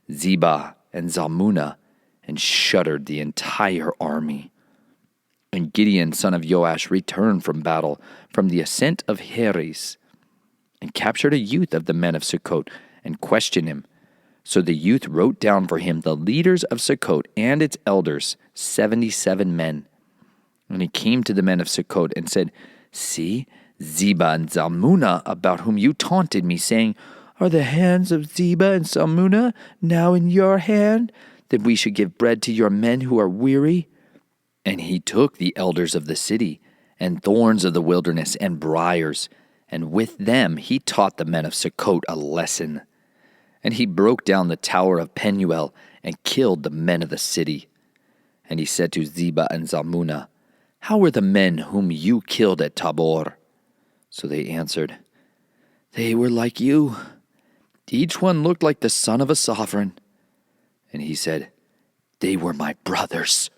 Zebah and Zalmunna, and shuttered the entire army. And Gideon, son of Joash, returned from battle from the ascent of Heres, and captured a youth of the men of Sukkot, and questioned him. So the youth wrote down for him the leaders of Sukkot and its elders, 77 men. And he came to the men of Sukkot and said, "See, Zebah and Zalmunna, about whom you taunted me, saying, 'Are the hands of Zebah and Zalmunna now in your hand, that we should give bread to your men who are weary?' And he took the elders of the city, and thorns of the wilderness, and briars, and with them he taught the men of Sukkot a lesson. And he broke down the tower of Penuel, and killed the men of the city. And he said to Zebah and Zalmunna, 'How were the men whom you killed at Tabor?' So they answered, 'They were like you. Each one looked like the son of a sovereign.' And he said, 'They were my brothers,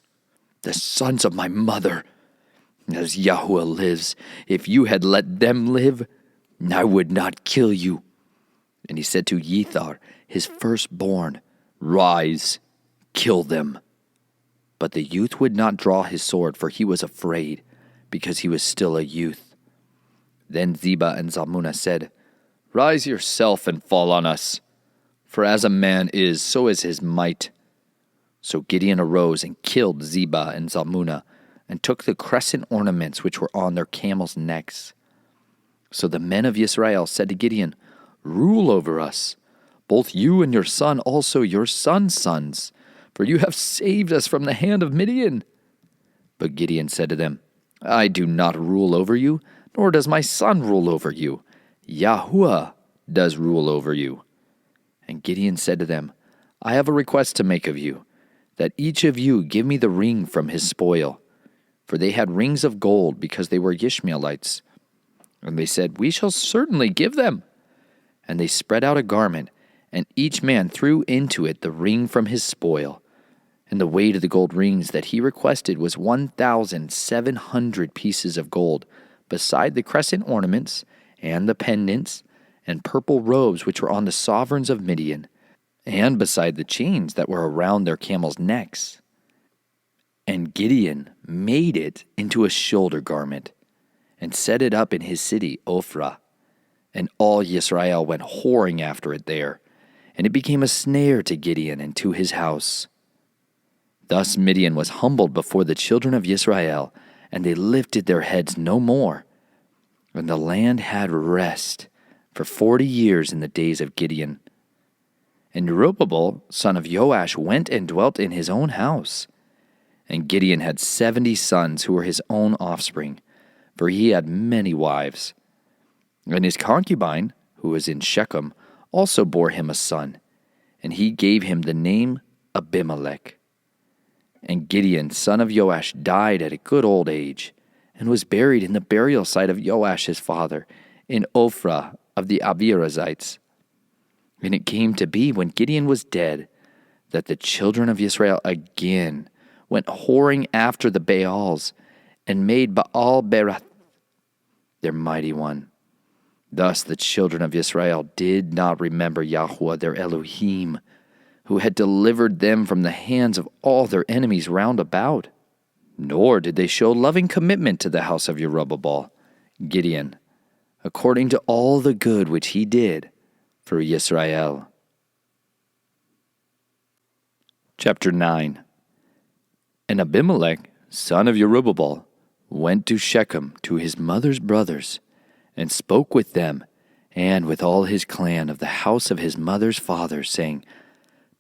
the sons of my mother. As Yahuah lives, if you had let them live, I would not kill you.' And he said to Yethar, his firstborn, 'Rise, kill them.' But the youth would not draw his sword, for he was afraid, because he was still a youth. Then Zebah and Zalmunna said, 'Rise yourself and fall on us, for as a man is, so is his might.' So Gideon arose and killed Zebah and Zalmunna, and took the crescent ornaments which were on their camels' necks. So the men of Yisrael said to Gideon, 'Rule over us, both you and your son, also your son's sons, for you have saved us from the hand of Midian.' But Gideon said to them, 'I do not rule over you, nor does my son rule over you. Yahuah does rule over you.' And Gideon said to them, I have a request to make of you, that each of you give me the ring from his spoil. For they had rings of gold, because they were Ishmaelites. And they said, We shall certainly give them. And they spread out a garment, and each man threw into it the ring from his spoil. And the weight of the gold rings that he requested was 1,700 pieces of gold, beside the crescent ornaments, and the pendants, and purple robes which were on the sovereigns of Midian, and beside the chains that were around their camels' necks. And Gideon made it into a shoulder garment, and set it up in his city Ophrah. And all Yisrael went whoring after it there, and it became a snare to Gideon and to his house. Thus Midian was humbled before the children of Yisrael, and they lifted their heads no more. And the land had rest for 40 years in the days of Gideon. And Jerubbaal, son of Joash, went and dwelt in his own house. And Gideon had 70 sons who were his own offspring, for he had many wives. And his concubine, who was in Shechem, also bore him a son, and he gave him the name Abimelech. And Gideon, son of Joash, died at a good old age, and was buried in the burial site of Joash his father, in Ophrah of the Abiezrites. And it came to be, when Gideon was dead, that the children of Israel again went whoring after the Baals, and made Baal-berith their mighty one. Thus the children of Israel did not remember Yahuah their Elohim, who had delivered them from the hands of all their enemies round about. Nor did they show loving commitment to the house of Jerubbaal, Gideon, according to all the good which he did for Yisrael. Chapter 9. And Abimelech, son of Jerubbaal, went to Shechem to his mother's brothers, and spoke with them, and with all his clan of the house of his mother's father, saying,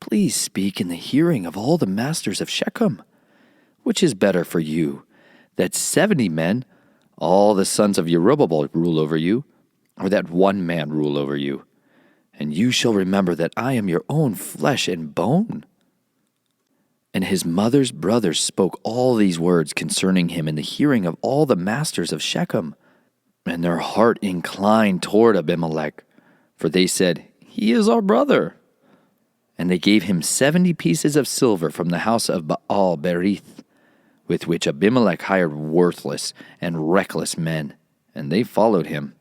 Please speak in the hearing of all the masters of Shechem. Which is better for you, that 70 men, all the sons of Jerubbaal, rule over you, or that one man rule over you? And you shall remember that I am your own flesh and bone. And his mother's brothers spoke all these words concerning him in the hearing of all the masters of Shechem. And their heart inclined toward Abimelech, for they said, He is our brother. And they gave him 70 pieces of silver from the house of Baal-berith, with which Abimelech hired worthless and reckless men, and they followed him.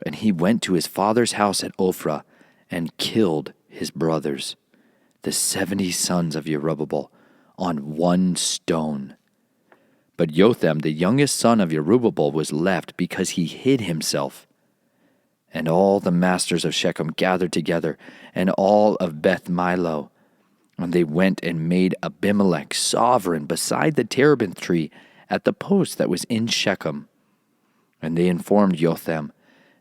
And he went to his father's house at Ophrah, and killed his brothers, the 70 sons of Jerubbaal, on one stone. But Jotham, the youngest son of Jerubbaal, was left, because he hid himself. And all the masters of Shechem gathered together, and all of Beth Milo. And they went and made Abimelech sovereign beside the terebinth tree at the post that was in Shechem. And they informed Jotham,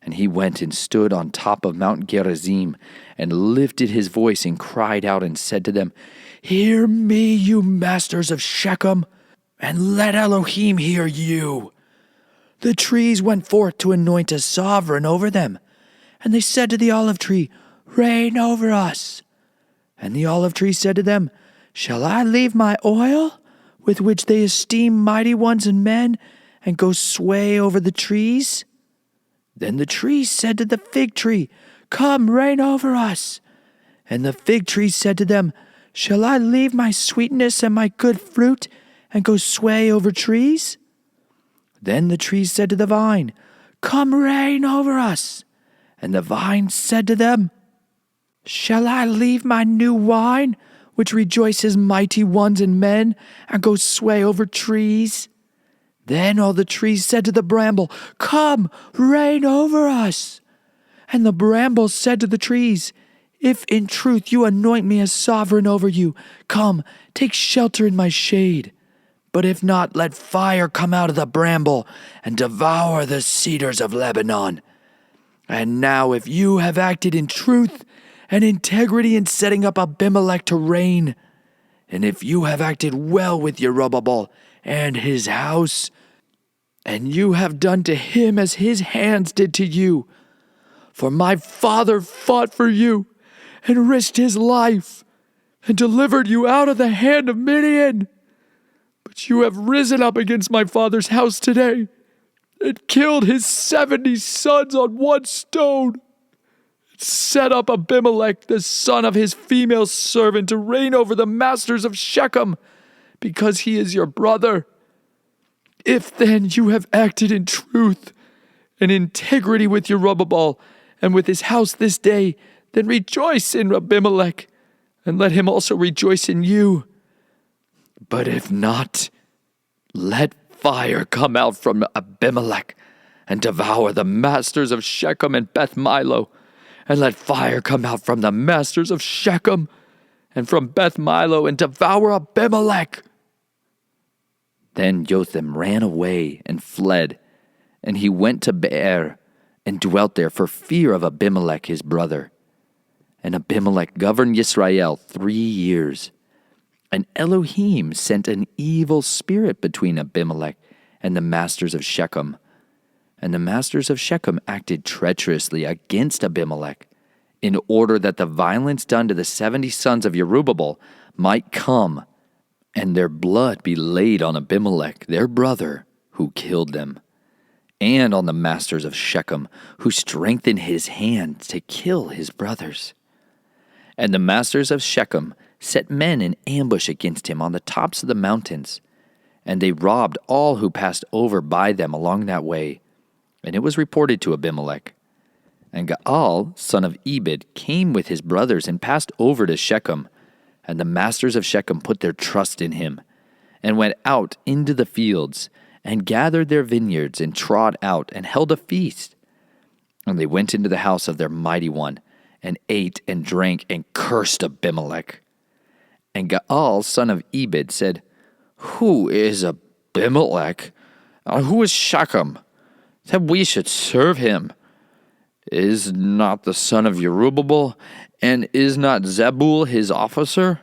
and he went and stood on top of Mount Gerizim, and lifted his voice and cried out and said to them, Hear me, you masters of Shechem, and let Elohim hear you. The trees went forth to anoint a sovereign over them, and they said to the olive tree, Reign over us. And the olive tree said to them, Shall I leave my oil, with which they esteem mighty ones and men, and go sway over the trees? Then the tree said to the fig tree, Come, reign over us. And the fig tree said to them, Shall I leave my sweetness and my good fruit, and go sway over trees? Then the tree said to the vine, Come, reign over us. And the vine said to them, Shall I leave my new wine, which rejoices mighty ones and men, and go sway over trees? Then all the trees said to the bramble, Come, reign over us. And the bramble said to the trees, If in truth you anoint me as sovereign over you, come, take shelter in my shade. But if not, let fire come out of the bramble and devour the cedars of Lebanon. And now if you have acted in truth and integrity in setting up Abimelech to reign, and if you have acted well with Jerubbaal and his house, and you have done to him as his hands did to you, for my father fought for you and risked his life, and delivered you out of the hand of Midian. But you have risen up against my father's house today, and killed his 70 sons on one stone, and set up Abimelech, the son of his female servant, to reign over the masters of Shechem, because he is your brother. If then you have acted in truth and integrity with Jerubbaal and with his house this day, then rejoice in Abimelech, and let him also rejoice in you. But if not, let fire come out from Abimelech and devour the masters of Shechem and Beth Milo, and let fire come out from the masters of Shechem and from Beth Milo and devour Abimelech. Then Jotham ran away and fled, and he went to Beer and dwelt there for fear of Abimelech his brother. And Abimelech governed Yisrael 3 years. And Elohim sent an evil spirit between Abimelech and the masters of Shechem. And the masters of Shechem acted treacherously against Abimelech, in order that the violence done to the 70 sons of Jerubbaal might come, and their blood be laid on Abimelech, their brother, who killed them, and on the masters of Shechem, who strengthened his hand to kill his brothers. And the masters of Shechem set men in ambush against him on the tops of the mountains, and they robbed all who passed over by them along that way. And it was reported to Abimelech. And Gaal, son of Ebed, came with his brothers and passed over to Shechem, and the masters of Shechem put their trust in him, and went out into the fields, and gathered their vineyards, and trod out, and held a feast. And they went into the house of their mighty one, and ate and drank, and cursed Abimelech. And Gaal, son of Ebed, said, Who is Abimelech? Who is Shechem, that we should serve him? Is not the son of Jerubbaal, and is not Zebul his officer?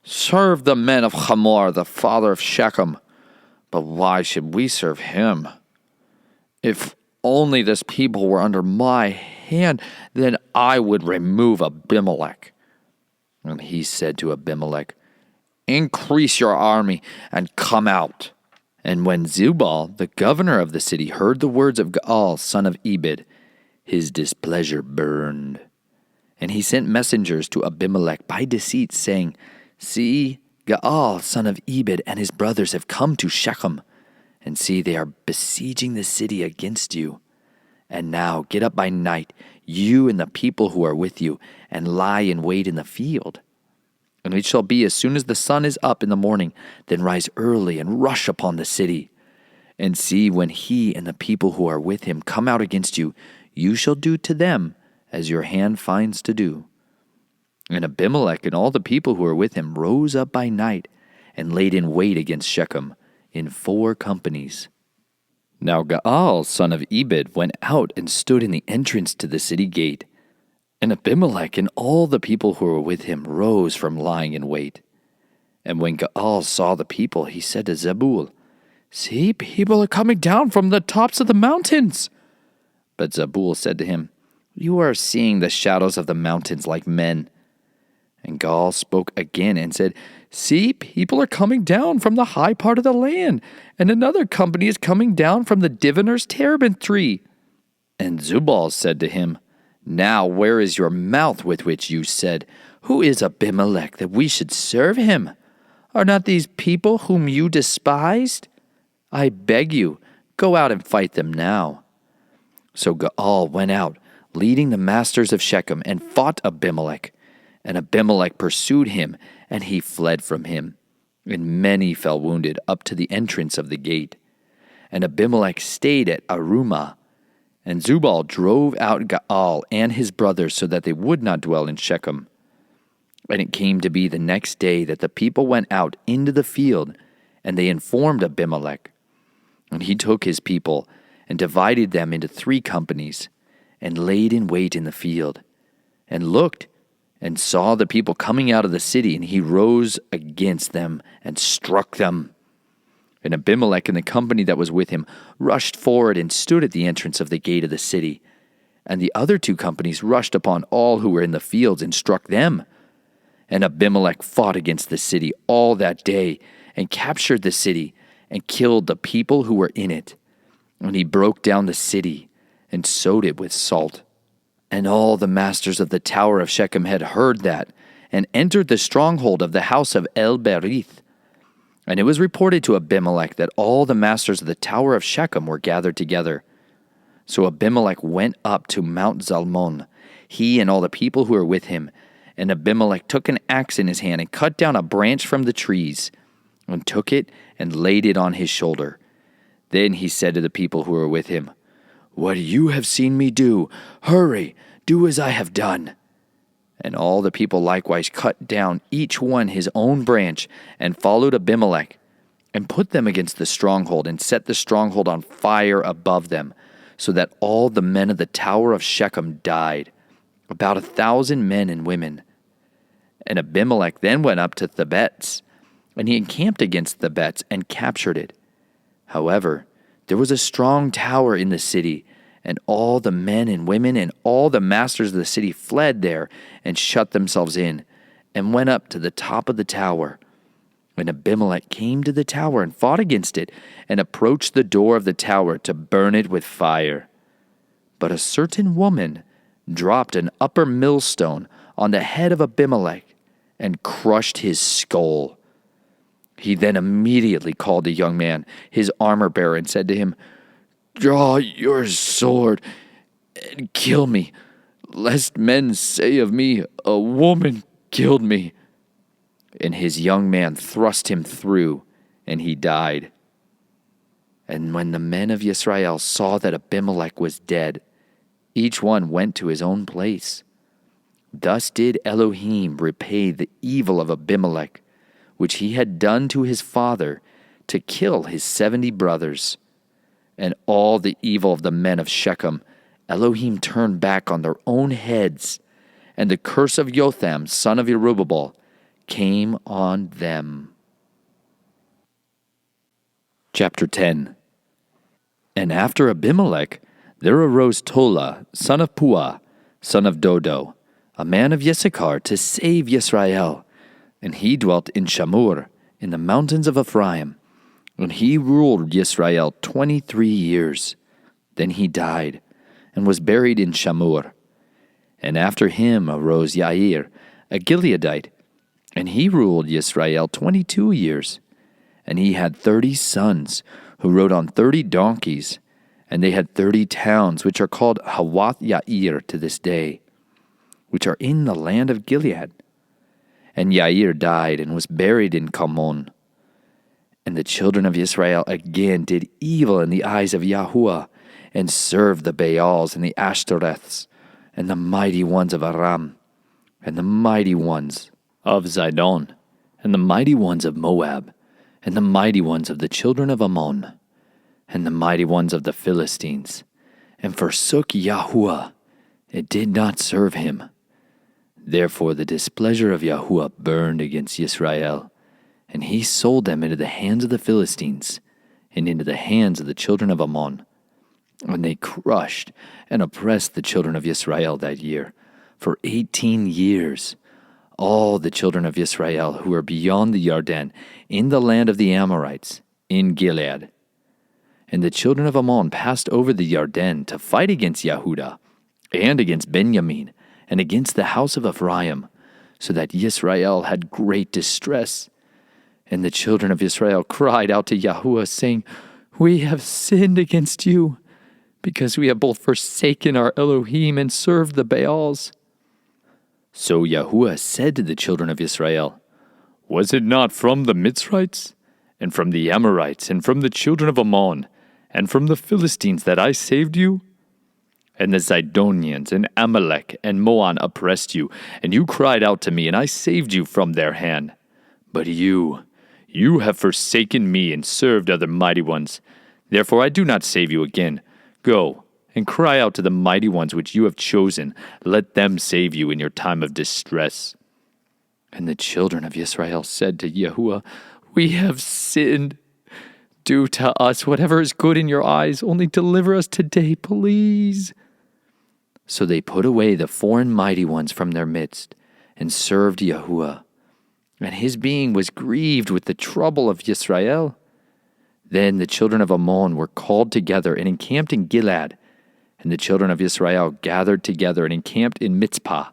Serve the men of Hamor, the father of Shechem. But why should we serve him? If only this people were under my hand, then I would remove Abimelech. And he said to Abimelech, Increase your army and come out. And when Zubal, the governor of the city, heard the words of Gaal, son of Ebed, his displeasure burned. And he sent messengers to Abimelech by deceit, saying, See, Gaal, son of Ebed, and his brothers have come to Shechem, and see, they are besieging the city against you. And now get up by night, you and the people who are with you, and lie in wait in the field. And it shall be, as soon as the sun is up in the morning, then rise early and rush upon the city. And see, when he and the people who are with him come out against you, you shall do to them as your hand finds to do. And Abimelech and all the people who were with him rose up by night, and laid in wait against Shechem in 4 companies. Now Gaal, son of Ebed, went out and stood in the entrance to the city gate. And Abimelech and all the people who were with him rose from lying in wait. And when Gaal saw the people, he said to Zebul, See, people are coming down from the tops of the mountains. But Zebul said to him, You are seeing the shadows of the mountains like men. And Gaal spoke again and said, See, people are coming down from the high part of the land, and another company is coming down from the diviner's terebinth tree. And Zubal said to him, Now where is your mouth with which you said, Who is Abimelech, that we should serve him? Are not these people whom you despised? I beg you, go out and fight them now. So Gaal went out, leading the masters of Shechem, and fought Abimelech. And Abimelech pursued him, and he fled from him. And many fell wounded up to the entrance of the gate. And Abimelech stayed at Arumah. And Zubal drove out Gaal and his brothers so that they would not dwell in Shechem. And it came to be the next day that the people went out into the field, and they informed Abimelech. And he took his people, and divided them into 3 companies, and laid in wait in the field, and looked, and saw the people coming out of the city, and he rose against them, and struck them. And Abimelech and the company that was with him rushed forward and stood at the entrance of the gate of the city. And the other 2 companies rushed upon all who were in the fields and struck them. And Abimelech fought against the city all that day, and captured the city, and killed the people who were in it. And he broke down the city, and sowed it with salt. And all the masters of the tower of Shechem had heard that, and entered the stronghold of the house of El-Berith. And it was reported to Abimelech that all the masters of the tower of Shechem were gathered together. So Abimelech went up to Mount Zalmon, he and all the people who were with him. And Abimelech took an axe in his hand, and cut down a branch from the trees, and took it and laid it on his shoulder. Then he said to the people who were with him, "What you have seen me do, hurry, do as I have done." And all the people likewise cut down each one his own branch, and followed Abimelech, and put them against the stronghold, and set the stronghold on fire above them, so that all the men of the tower of Shechem died, about 1,000 men and women. And Abimelech then went up to Thebets, and he encamped against Thebets, and captured it. However, there was a strong tower in the city, and all the men and women and all the masters of the city fled there, and shut themselves in, and went up to the top of the tower. And Abimelech came to the tower, and fought against it, and approached the door of the tower to burn it with fire. But a certain woman dropped an upper millstone on the head of Abimelech, and crushed his skull. He then immediately called the young man, his armor-bearer, and said to him, "Draw your sword, and kill me, lest men say of me, 'A woman killed me.'" And his young man thrust him through, and he died. And when the men of Yisrael saw that Abimelech was dead, each one went to his own place. Thus did Elohim repay the evil of Abimelech, which he had done to his father, to kill his 70 brothers. And all the evil of the men of Shechem Elohim turned back on their own heads, and the curse of Jotham, son of Jerubbaal, came on them. Chapter 10. And after Abimelech, there arose Tola, son of Puah, son of Dodo, a man of Issachar, to save Yisrael. And he dwelt in Shamur, in the mountains of Ephraim. And he ruled Yisrael 23 years. Then he died, and was buried in Shamur. And after him arose Yair, a Gileadite, and he ruled Yisrael 22 years. And he had 30 sons, who rode on 30 donkeys, and they had 30 towns, which are called Hawath Yair to this day, which are in the land of Gilead. And Yair died, and was buried in Kalmon. And the children of Israel again did evil in the eyes of Yahuah, and served the Baals and the Ashtoreths, and the mighty ones of Aram, and the mighty ones of Zidon, and the mighty ones of Moab, and the mighty ones of the children of Ammon, and the mighty ones of the Philistines, and forsook Yahuah, and did not serve him. Therefore the displeasure of Yahuah burned against Yisrael, and he sold them into the hands of the Philistines, and into the hands of the children of Ammon. And they crushed and oppressed the children of Yisrael that year, for 18 years, all the children of Yisrael who were beyond the Yarden, in the land of the Amorites, in Gilead. And the children of Ammon passed over the Yarden to fight against Yehudah, and against Benjamin, and against the house of Ephraim, so that Yisrael had great distress. And the children of Israel cried out to Yahuah, saying, "We have sinned against you, because we have both forsaken our Elohim and served the Baals." So Yahuah said to the children of Israel, "Was it not from the Mitsrites, and from the Amorites, and from the children of Ammon, and from the Philistines that I saved you? And the Zidonians, and Amalek, and Moan oppressed you, and you cried out to me, and I saved you from their hand. But you have forsaken me, and served other mighty ones. Therefore I do not save you again. Go, and cry out to the mighty ones which you have chosen. Let them save you in your time of distress." And the children of Israel said to Yahuah, "We have sinned. Do to us whatever is good in your eyes, only deliver us today, please." So they put away the foreign mighty ones from their midst, and served Yahuah. And his being was grieved with the trouble of Yisrael. Then the children of Ammon were called together and encamped in Gilead. And the children of Israel gathered together and encamped in Mizpah.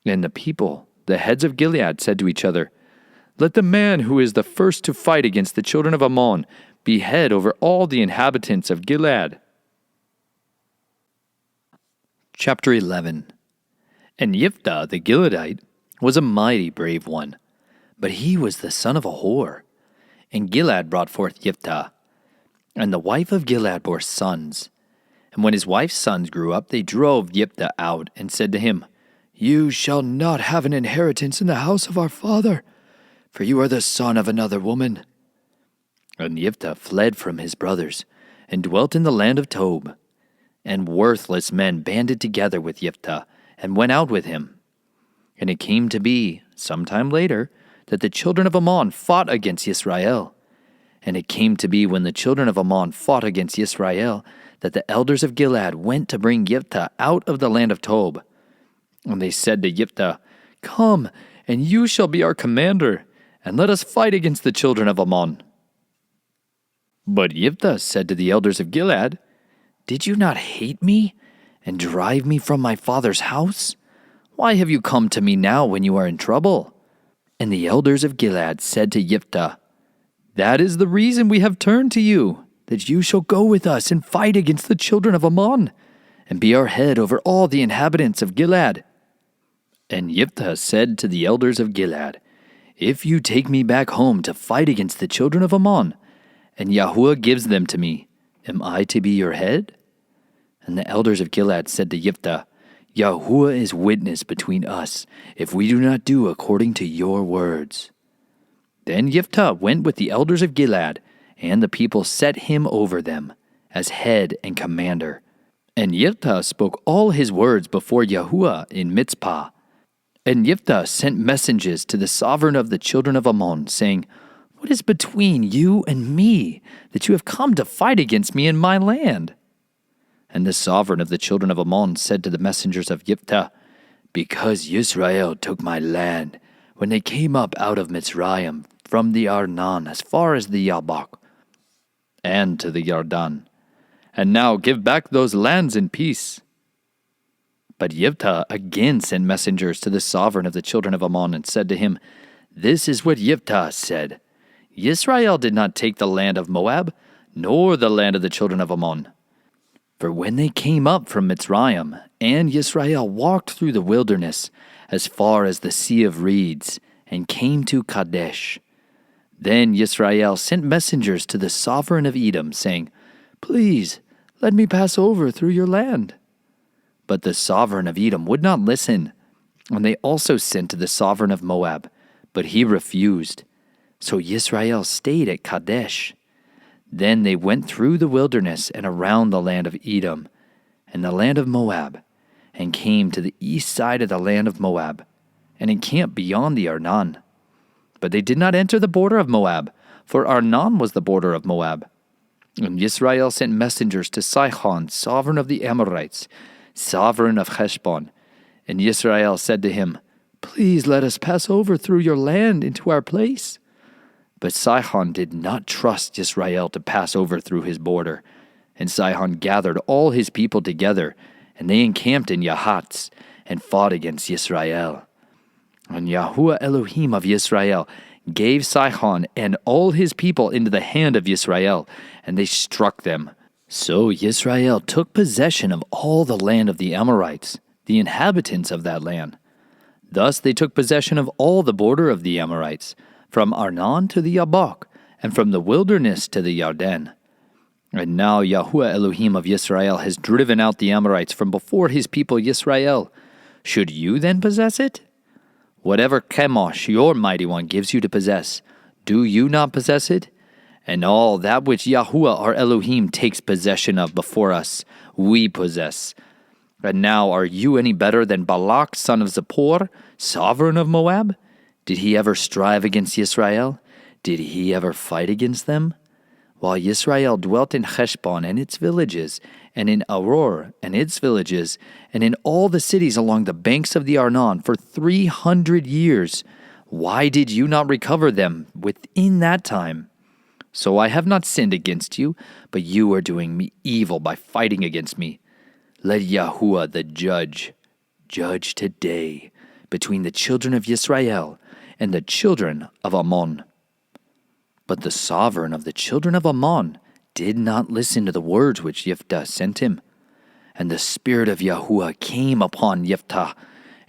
And the people, the heads of Gilead, said to each other, "Let the man who is the first to fight against the children of Ammon be head over all the inhabitants of Gilead." Chapter 11. And Jephthah the Gileadite was a mighty brave one, but he was the son of a whore. And Gilead brought forth Jephthah. And the wife of Gilead bore sons. And when his wife's sons grew up, they drove Jephthah out and said to him, "You shall not have an inheritance in the house of our father, for you are the son of another woman." And Jephthah fled from his brothers, and dwelt in the land of Tob. And worthless men banded together with Jephthah, and went out with him. And it came to be, some time later, that the children of Ammon fought against Yisrael. And it came to be when the children of Ammon fought against Yisrael, that the elders of Gilead went to bring Jephthah out of the land of Tob. And they said to Jephthah, "Come, and you shall be our commander, and let us fight against the children of Ammon." But Jephthah said to the elders of Gilead, "Did you not hate me, and drive me from my father's house? Why have you come to me now when you are in trouble?" And the elders of Gilead said to Jephthah, "That is the reason we have turned to you, that you shall go with us and fight against the children of Ammon, and be our head over all the inhabitants of Gilead." And Jephthah said to the elders of Gilead, "If you take me back home to fight against the children of Ammon, and Yahuah gives them to me, am I to be your head?" And the elders of Gilead said to Jephthah, "Yahuah is witness between us, if we do not do according to your words." Then Jephthah went with the elders of Gilead, and the people set him over them, as head and commander. And Jephthah spoke all his words before Yahuah in Mizpah. And Jephthah sent messengers to the sovereign of the children of Ammon, saying, "What is between you and me, that you have come to fight against me in my land?" And the sovereign of the children of Ammon said to the messengers of Jephthah, "Because Yisrael took my land, when they came up out of Mitsrayim, from the Arnon as far as the Yabok, and to the Yarden, and now give back those lands in peace." But Jephthah again sent messengers to the sovereign of the children of Ammon, and said to him, "This is what Jephthah said, Yisrael did not take the land of Moab, nor the land of the children of Ammon. For when they came up from Mitsrayim, and Yisrael walked through the wilderness, as far as the Sea of Reeds, and came to Kadesh, then Yisrael sent messengers to the sovereign of Edom, saying, "Please, let me pass over through your land." But the sovereign of Edom would not listen. And they also sent to the sovereign of Moab, but he refused. So Yisrael stayed at Kadesh. Then they went through the wilderness and around the land of Edom and the land of Moab, and came to the east side of the land of Moab, and encamped beyond the Arnon. But they did not enter the border of Moab, for Arnon was the border of Moab. And Yisrael sent messengers to Sihon, sovereign of the Amorites, sovereign of Heshbon. And Yisrael said to him, "Please let us pass over through your land into our place." But Sihon did not trust Yisrael to pass over through his border. And Sihon gathered all his people together, and they encamped in Yahatz, and fought against Yisrael. And Yahuah Elohim of Yisrael gave Sihon and all his people into the hand of Yisrael, and they struck them. So Yisrael took possession of all the land of the Amorites, the inhabitants of that land. Thus they took possession of all the border of the Amorites, from Arnon to the Yabok, and from the wilderness to the Yarden. And now Yahuah Elohim of Yisrael has driven out the Amorites from before his people Yisrael. Should you then possess it? Whatever Chemosh, your mighty one, gives you to possess, do you not possess it? And all that which Yahuah our Elohim takes possession of before us, we possess. And now are you any better than Balak, son of Zippor, sovereign of Moab? Did he ever strive against Yisrael? Did he ever fight against them? while Yisrael dwelt in Heshbon and its villages, and in Aror and its villages, and in all the cities along the banks of the Arnon for 300 years. Why did you not recover them within that time? So I have not sinned against you, but you are doing me evil by fighting against me. Let Yahuah the judge today between the children of Yisrael and the children of Ammon. But the sovereign of the children of Ammon did not listen to the words which Jephthah sent him. And the spirit of Yahuah came upon Jephthah,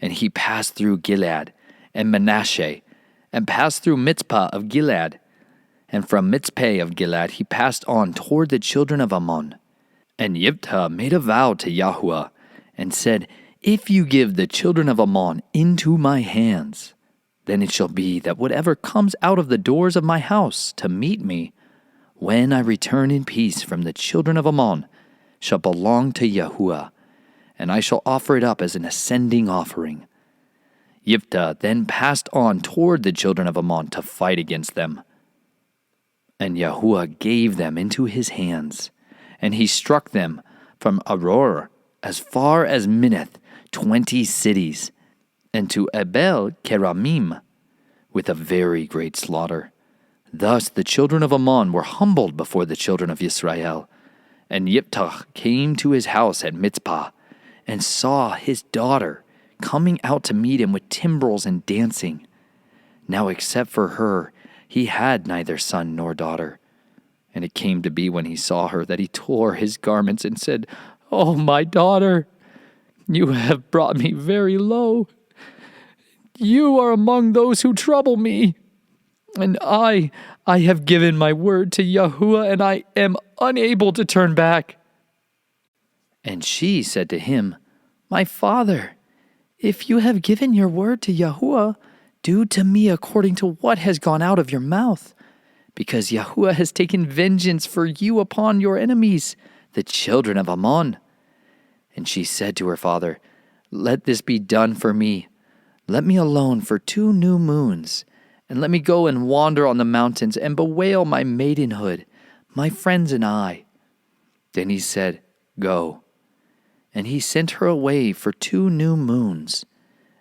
and he passed through Gilead and Manasseh, and passed through Mitzpah of Gilead. And from Mitzpah of Gilead he passed on toward the children of Ammon. And Jephthah made a vow to Yahuah, and said, If you give the children of Ammon into my hands, then it shall be that whatever comes out of the doors of my house to meet me, when I return in peace from the children of Ammon, shall belong to Yahuah, and I shall offer it up as an ascending offering. Jephthah then passed on toward the children of Ammon to fight against them. And Yahuah gave them into his hands, and he struck them from Aror as far as Minnith, 20 cities, and to Abel Keramim, with a very great slaughter. Thus the children of Ammon were humbled before the children of Yisrael. And Jephthah came to his house at Mitzpah, and saw his daughter coming out to meet him with timbrels and dancing. Now except for her, he had neither son nor daughter. And it came to be when he saw her that he tore his garments and said, "Oh, my daughter, you have brought me very low. You are among those who trouble me. And I have given my word to Yahuah, and I am unable to turn back." And she said to him, "My father, if you have given your word to Yahuah, do to me according to what has gone out of your mouth, because Yahuah has taken vengeance for you upon your enemies, the children of Ammon." And she said to her father, "Let this be done for me. Let me alone for 2 new moons, and let me go and wander on the mountains and bewail my maidenhood, my friends and I." Then he said, "Go." And he sent her away for 2 new moons.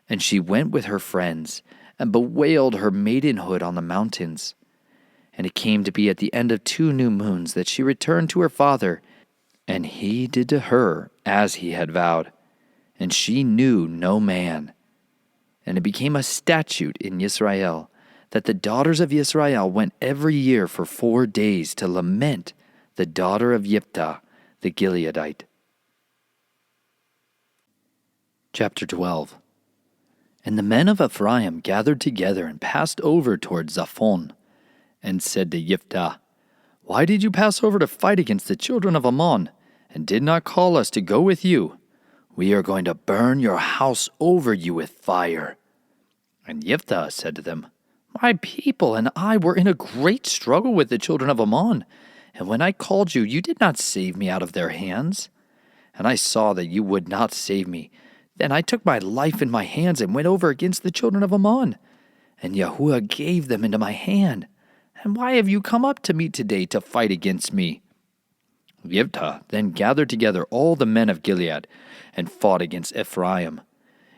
And she went with her friends, and bewailed her maidenhood on the mountains. And it came to be at the end of 2 new moons that she returned to her father, and he did to her as he had vowed. And she knew no man. And it became a statute in Yisrael that the daughters of Yisrael went every year for 4 days to lament the daughter of Jephthah the Gileadite. Chapter 12. And the men of Ephraim gathered together and passed over toward Zaphon, and said to Jephthah, "Why did you pass over to fight against the children of Ammon, and did not call us to go with you? We are going to burn your house over you with fire." And Jephthah said to them, "My people and I were in a great struggle with the children of Ammon, and when I called you, you did not save me out of their hands. And I saw that you would not save me. Then I took my life in my hands and went over against the children of Ammon, and Yahuah gave them into my hand. And why have you come up to me today to fight against me?" Jephthah then gathered together all the men of Gilead, and fought against Ephraim.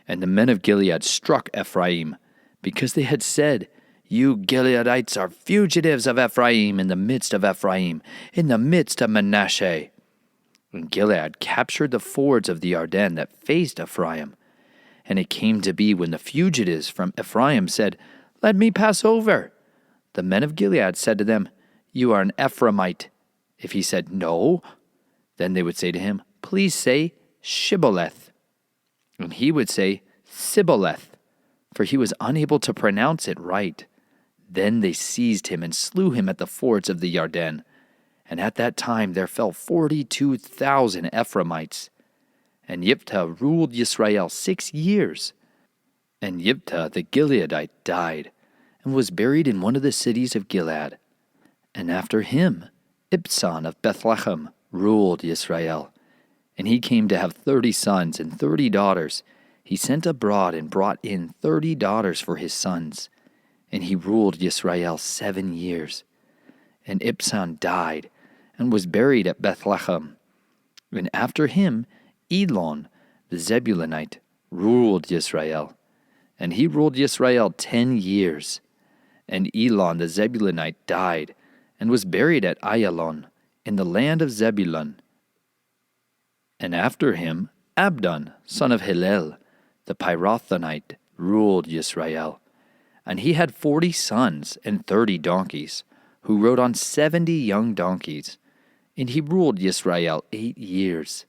And the men of Gilead struck Ephraim, because they had said, "You Gileadites are fugitives of Ephraim in the midst of Ephraim, in the midst of Manasseh." And Gilead captured the fords of the Arden that faced Ephraim. And it came to be when the fugitives from Ephraim said, "Let me pass over," the men of Gilead said to them, "You are an Ephraimite." If he said, "No," then they would say to him, "Please say Shibboleth." And he would say Sibboleth, for he was unable to pronounce it right. Then they seized him and slew him at the fords of the Yarden. And at that time there fell 42,000 Ephraimites. And Jephthah ruled Yisrael 6 years. And Jephthah the Gileadite died, and was buried in one of the cities of Gilead. And after him, Ibzan of Bethlehem ruled Yisrael. And he came to have 30 sons and 30 daughters. He sent abroad and brought in 30 daughters for his sons. And he ruled Yisrael 7 years. And Ibzan died, and was buried at Bethlehem. And after him, Elon, the Zebulunite, ruled Yisrael. And he ruled Yisrael 10 years. And Elon the Zebulunite died, and was buried at Ayalon, in the land of Zebulun. And after him, Abdon, son of Hillel, the Pirathonite, ruled Yisrael. And he had 40 sons and 30 donkeys, who rode on 70 young donkeys. And he ruled Yisrael 8 years.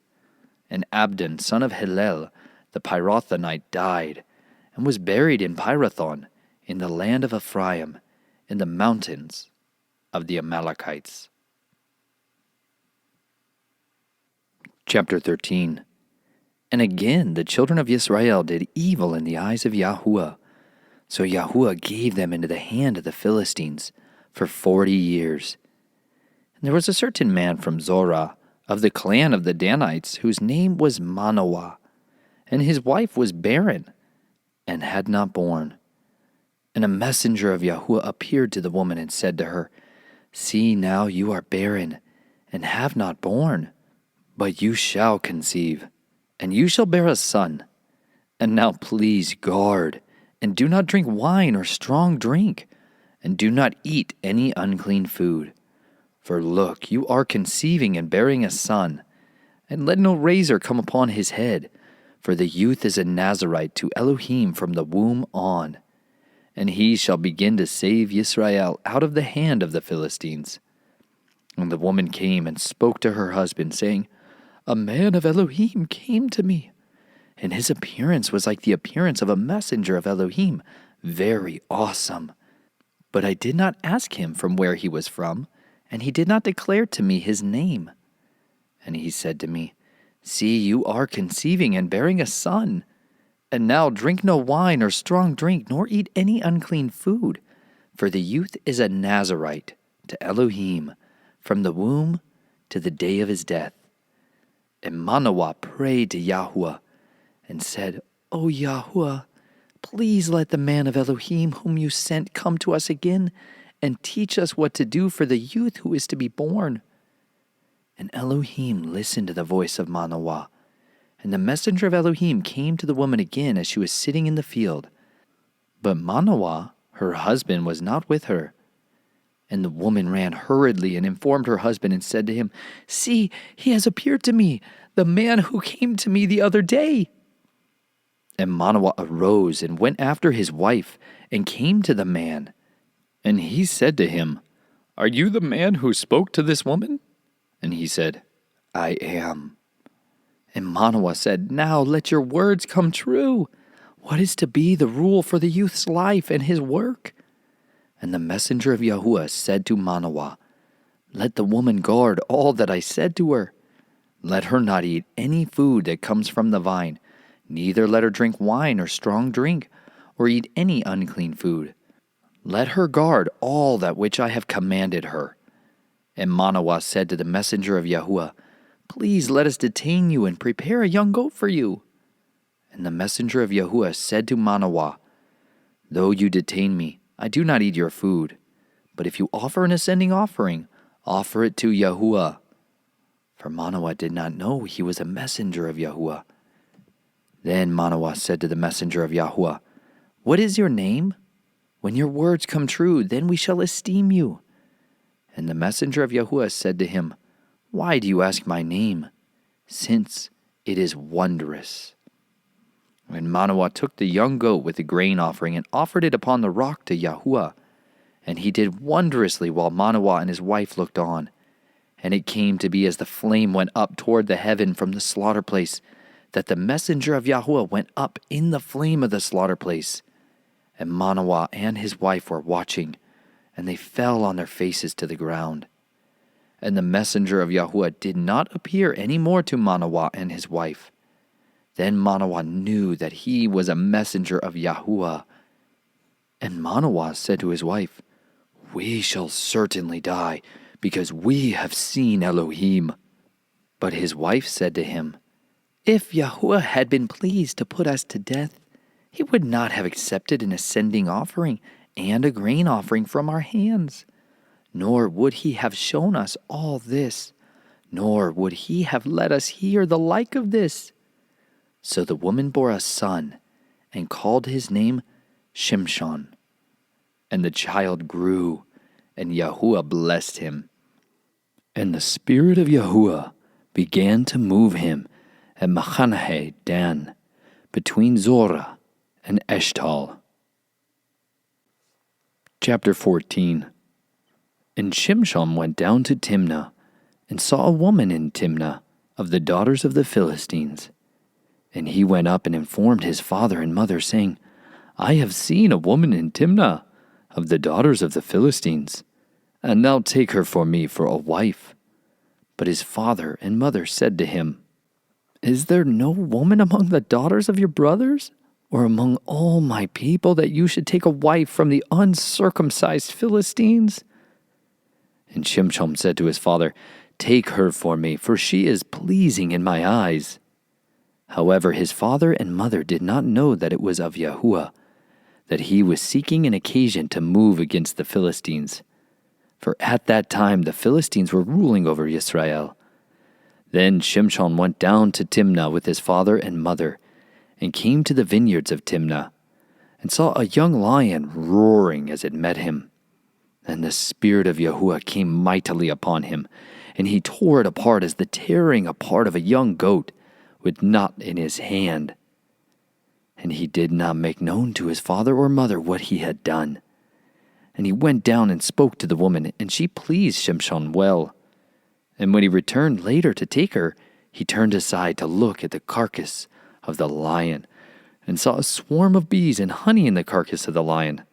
And Abdon, son of Hillel, the Pirathonite, died, and was buried in Pirathon, in the land of Ephraim, in the mountains of the Amalekites. Chapter 13. And again the children of Yisrael did evil in the eyes of Yahuah. So Yahuah gave them into the hand of the Philistines for 40 years. And there was a certain man from Zorah, of the clan of the Danites, whose name was Manoah, and his wife was barren, and had not borne. And a messenger of Yahuah appeared to the woman and said to her, See now, you are barren, and have not borne, but you shall conceive, and you shall bear a son. And now please guard, and do not drink wine or strong drink, and do not eat any unclean food. For look, you are conceiving and bearing a son, and let no razor come upon his head, for the youth is a Nazarite to Elohim from the womb on. And he shall begin to save Yisrael out of the hand of the Philistines. And the woman came and spoke to her husband, saying, A man of Elohim came to me, and his appearance was like the appearance of a messenger of Elohim, very awesome. But I did not ask him from where he was from, and he did not declare to me his name. And he said to me, See, you are conceiving and bearing a son. And now drink no wine or strong drink, nor eat any unclean food, for the youth is a Nazarite to Elohim from the womb to the day of his death. And Manoah prayed to Yahuah and said, O Yahuah, please let the man of Elohim whom you sent come to us again and teach us what to do for the youth who is to be born. And Elohim listened to the voice of Manoah. And the messenger of Elohim came to the woman again as she was sitting in the field. But Manoah, her husband, was not with her. And the woman ran hurriedly and informed her husband and said to him, See, he has appeared to me, the man who came to me the other day. And Manoah arose and went after his wife and came to the man. And he said to him, Are you the man who spoke to this woman? And he said, I am. And Manoah said, Now let your words come true. What is to be the rule for the youth's life and his work? And the messenger of Yahuah said to Manoah, Let the woman guard all that I said to her. Let her not eat any food that comes from the vine, neither let her drink wine or strong drink, or eat any unclean food. Let her guard all that which I have commanded her. And Manoah said to the messenger of Yahuah, Please let us detain you and prepare a young goat for you. And the messenger of Yahuah said to Manoah, Though you detain me, I do not eat your food. But if you offer an ascending offering, offer it to Yahuah. For Manoah did not know he was a messenger of Yahuah. Then Manoah said to the messenger of Yahuah, What is your name? When your words come true, then we shall esteem you. And the messenger of Yahuah said to him, Why do you ask my name? Since it is wondrous. And Manoah took the young goat with the grain offering and offered it upon the rock to Yahuah. And he did wondrously while Manoah and his wife looked on. And it came to be as the flame went up toward the heaven from the slaughter place, that the messenger of Yahuah went up in the flame of the slaughter place. And Manoah and his wife were watching, and they fell on their faces to the ground. And the messenger of Yahuah did not appear any more to Manoah and his wife. Then Manoah knew that he was a messenger of Yahuah. And Manoah said to his wife, We shall certainly die, because we have seen Elohim. But his wife said to him, If Yahuah had been pleased to put us to death, he would not have accepted an ascending offering and a grain offering from our hands. nor would he have shown us all this, nor would he have let us hear the like of this. So the woman bore a son, and called his name Shimshon. And the child grew, and Yahuah blessed him. And the spirit of Yahuah began to move him at Machanahe Dan, between Zorah and Eshtal. Chapter 14. And Shimshon went down to Timnah, and saw a woman in Timnah of the daughters of the Philistines. And he went up and informed his father and mother, saying, I have seen a woman in Timnah of the daughters of the Philistines, and now take her for me for a wife. But his father and mother said to him, Is there no woman among the daughters of your brothers, or among all my people, that you should take a wife from the uncircumcised Philistines? And Shimshon said to his father, Take her for me, for she is pleasing in my eyes. However, his father and mother did not know that it was of Yahuah, that he was seeking an occasion to move against the Philistines. For at that time the Philistines were ruling over Yisrael. Then Shimshon went down to Timnah with his father and mother, and came to the vineyards of Timnah, and saw a young lion roaring as it met him. And the spirit of Yahuah came mightily upon him, and he tore it apart as the tearing apart of a young goat, with knot in his hand. And he did not make known to his father or mother what he had done. And he went down and spoke to the woman, and she pleased Shimshon well. And when he returned later to take her, he turned aside to look at the carcass of the lion, and saw a swarm of bees and honey in the carcass of the lion.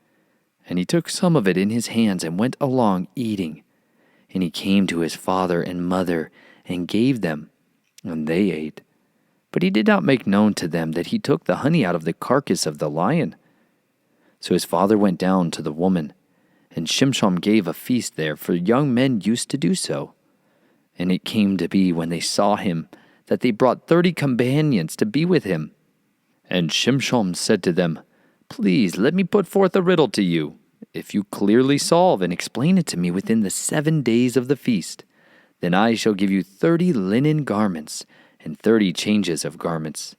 And he took some of it in his hands and went along eating. And he came to his father and mother and gave them, and they ate. But he did not make known to them that he took the honey out of the carcass of the lion. So his father went down to the woman, and Shimshon gave a feast there, for young men used to do so. And it came to be, when they saw him, that they brought 30 companions to be with him. And Shimshon said to them, Please let me put forth a riddle to you. If you clearly solve and explain it to me within the 7 days of the feast, then I shall give you 30 linen garments and 30 changes of garments.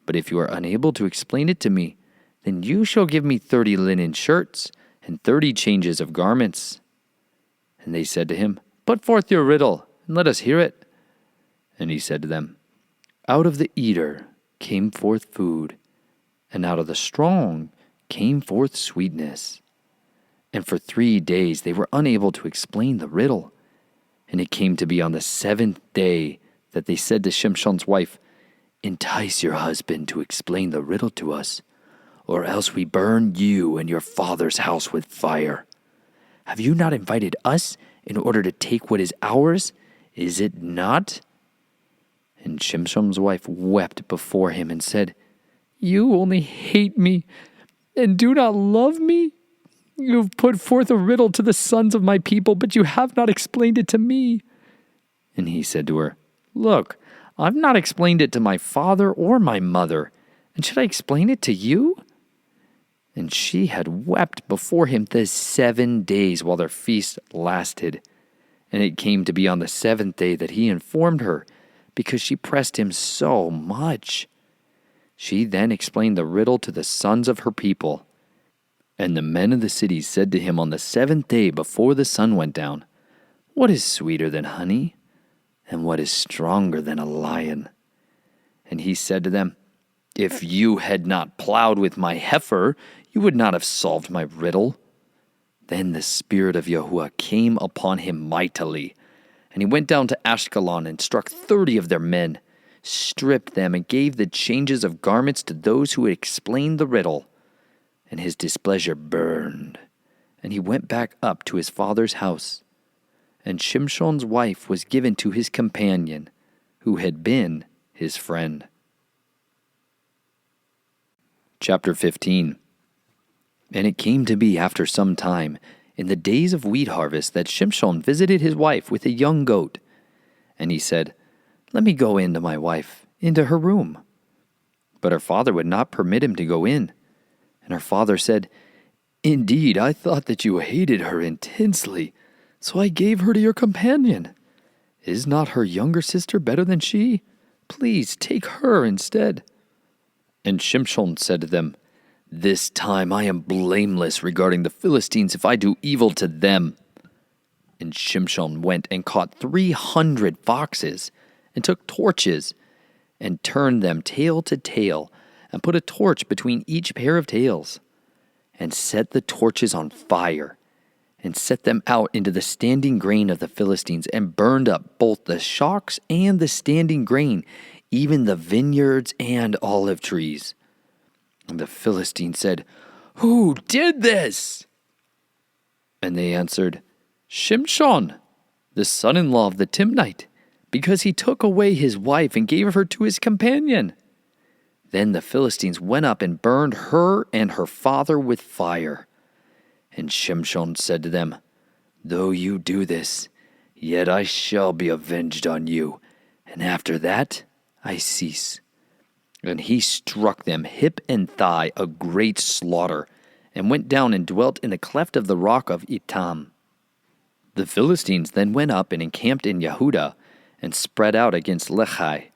But if you are unable to explain it to me, then you shall give me 30 linen shirts and 30 changes of garments. And they said to him, Put forth your riddle, and let us hear it. And he said to them, Out of the eater came forth food, and out of the strong came forth sweetness. And for 3 days they were unable to explain the riddle. And it came to be on the 7th day that they said to Shimshon's wife, Entice your husband to explain the riddle to us, or else we burn you and your father's house with fire. Have you not invited us in order to take what is ours? Is it not? And Shimshon's wife wept before him and said, You only hate me and do not love me? You have put forth a riddle to the sons of my people, but you have not explained it to me. And he said to her, Look, I've not explained it to my father or my mother, and should I explain it to you? And she had wept before him the 7 days while their feast lasted. And it came to be on the 7th day that he informed her, because she pressed him so much. She then explained the riddle to the sons of her people. And the men of the city said to him on the 7th day before the sun went down, What is sweeter than honey? And what is stronger than a lion? And he said to them, If you had not plowed with my heifer, you would not have solved my riddle. Then the spirit of Yahuah came upon him mightily, and he went down to Ashkelon and struck 30 of their men, stripped them, and gave the changes of garments to those who had explained the riddle. And his displeasure burned, and he went back up to his father's house. And Shimshon's wife was given to his companion, who had been his friend. Chapter 15. And it came to be after some time, in the days of wheat harvest, that Shimshon visited his wife with a young goat. And he said, Let me go in to my wife, into her room. But her father would not permit him to go in. And her father said, Indeed, I thought that you hated her intensely, So I gave her to your companion. Is not her younger sister better than she? Please take her instead." And Shimshon said to them, "This time I am blameless regarding the Philistines if I do evil to them." And Shimshon went and caught 300 foxes, and took torches, and turned them tail to tail, and put a torch between each pair of tails, and set the torches on fire, and set them out into the standing grain of the Philistines, and burned up both the shocks and the standing grain, even the vineyards and olive trees. And the Philistines said, "Who did this?" And they answered, "Shimshon, the son-in-law of the Timnite, because he took away his wife and gave her to his companion." Then the Philistines went up and burned her and her father with fire. And Shimshon said to them, "Though you do this, yet I shall be avenged on you, and after that I cease." And he struck them hip and thigh a great slaughter, and went down and dwelt in the cleft of the rock of Etam. The Philistines then went up and encamped in Yehudah, and spread out against Lehi.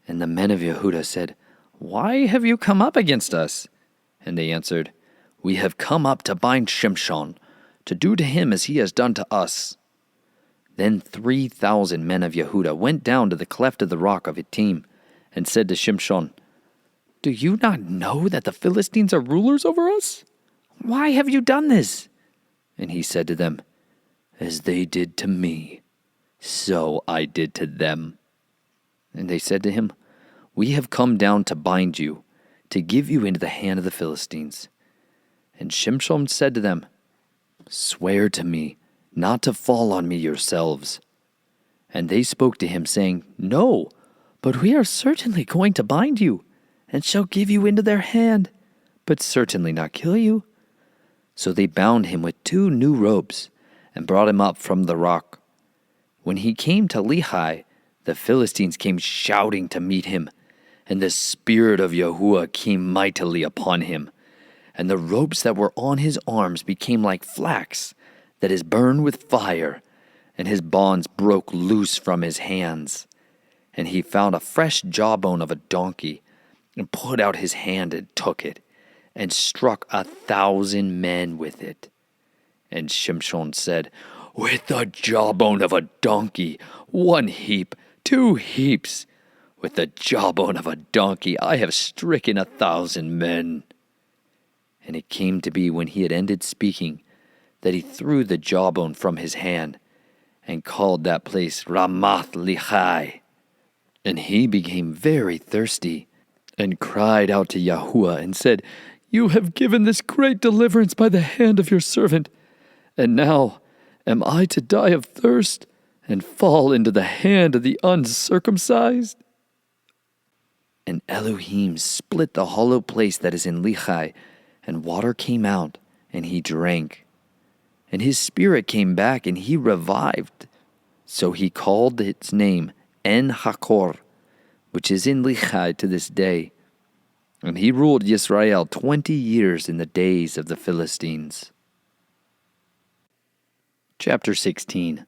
And the men of Yehudah said, "Why have you come up against us?" And they answered, "We have come up to bind Shimshon, to do to him as he has done to us." Then 3,000 men of Yehudah went down to the cleft of the rock of Etam, and said to Shimshon, "Do you not know that the Philistines are rulers over us? Why have you done this?" And he said to them, "As they did to me, so I did to them." And they said to him, "We have come down to bind you, to give you into the hand of the Philistines." And Shimshon said to them, "Swear to me not to fall on me yourselves." And they spoke to him, saying, "No, but we are certainly going to bind you, and shall give you into their hand, but certainly not kill you." So they bound him with 2 new ropes, and brought him up from the rock. When he came to Lehi, the Philistines came shouting to meet him, and the spirit of Yahuah came mightily upon him, and the ropes that were on his arms became like flax that is burned with fire, and his bonds broke loose from his hands. And he found a fresh jawbone of a donkey, and put out his hand and took it, and struck 1,000 men with it. And Shimshon said, "With the jawbone of a donkey, 1 heap, 2 heaps. With the jawbone of a donkey I have stricken 1,000 men." And it came to be, when he had ended speaking, that he threw the jawbone from his hand, and called that place Ramath Lehi. And he became very thirsty, and cried out to Yahuah, and said, "You have given this great deliverance by the hand of your servant, and now am I to die of thirst, and fall into the hand of the uncircumcised?" And Elohim split the hollow place that is in Lehi, and water came out, and he drank. And his spirit came back, and he revived. So he called its name En-Hakor, which is in Lehi to this day. And he ruled Yisrael 20 years in the days of the Philistines. Chapter 16.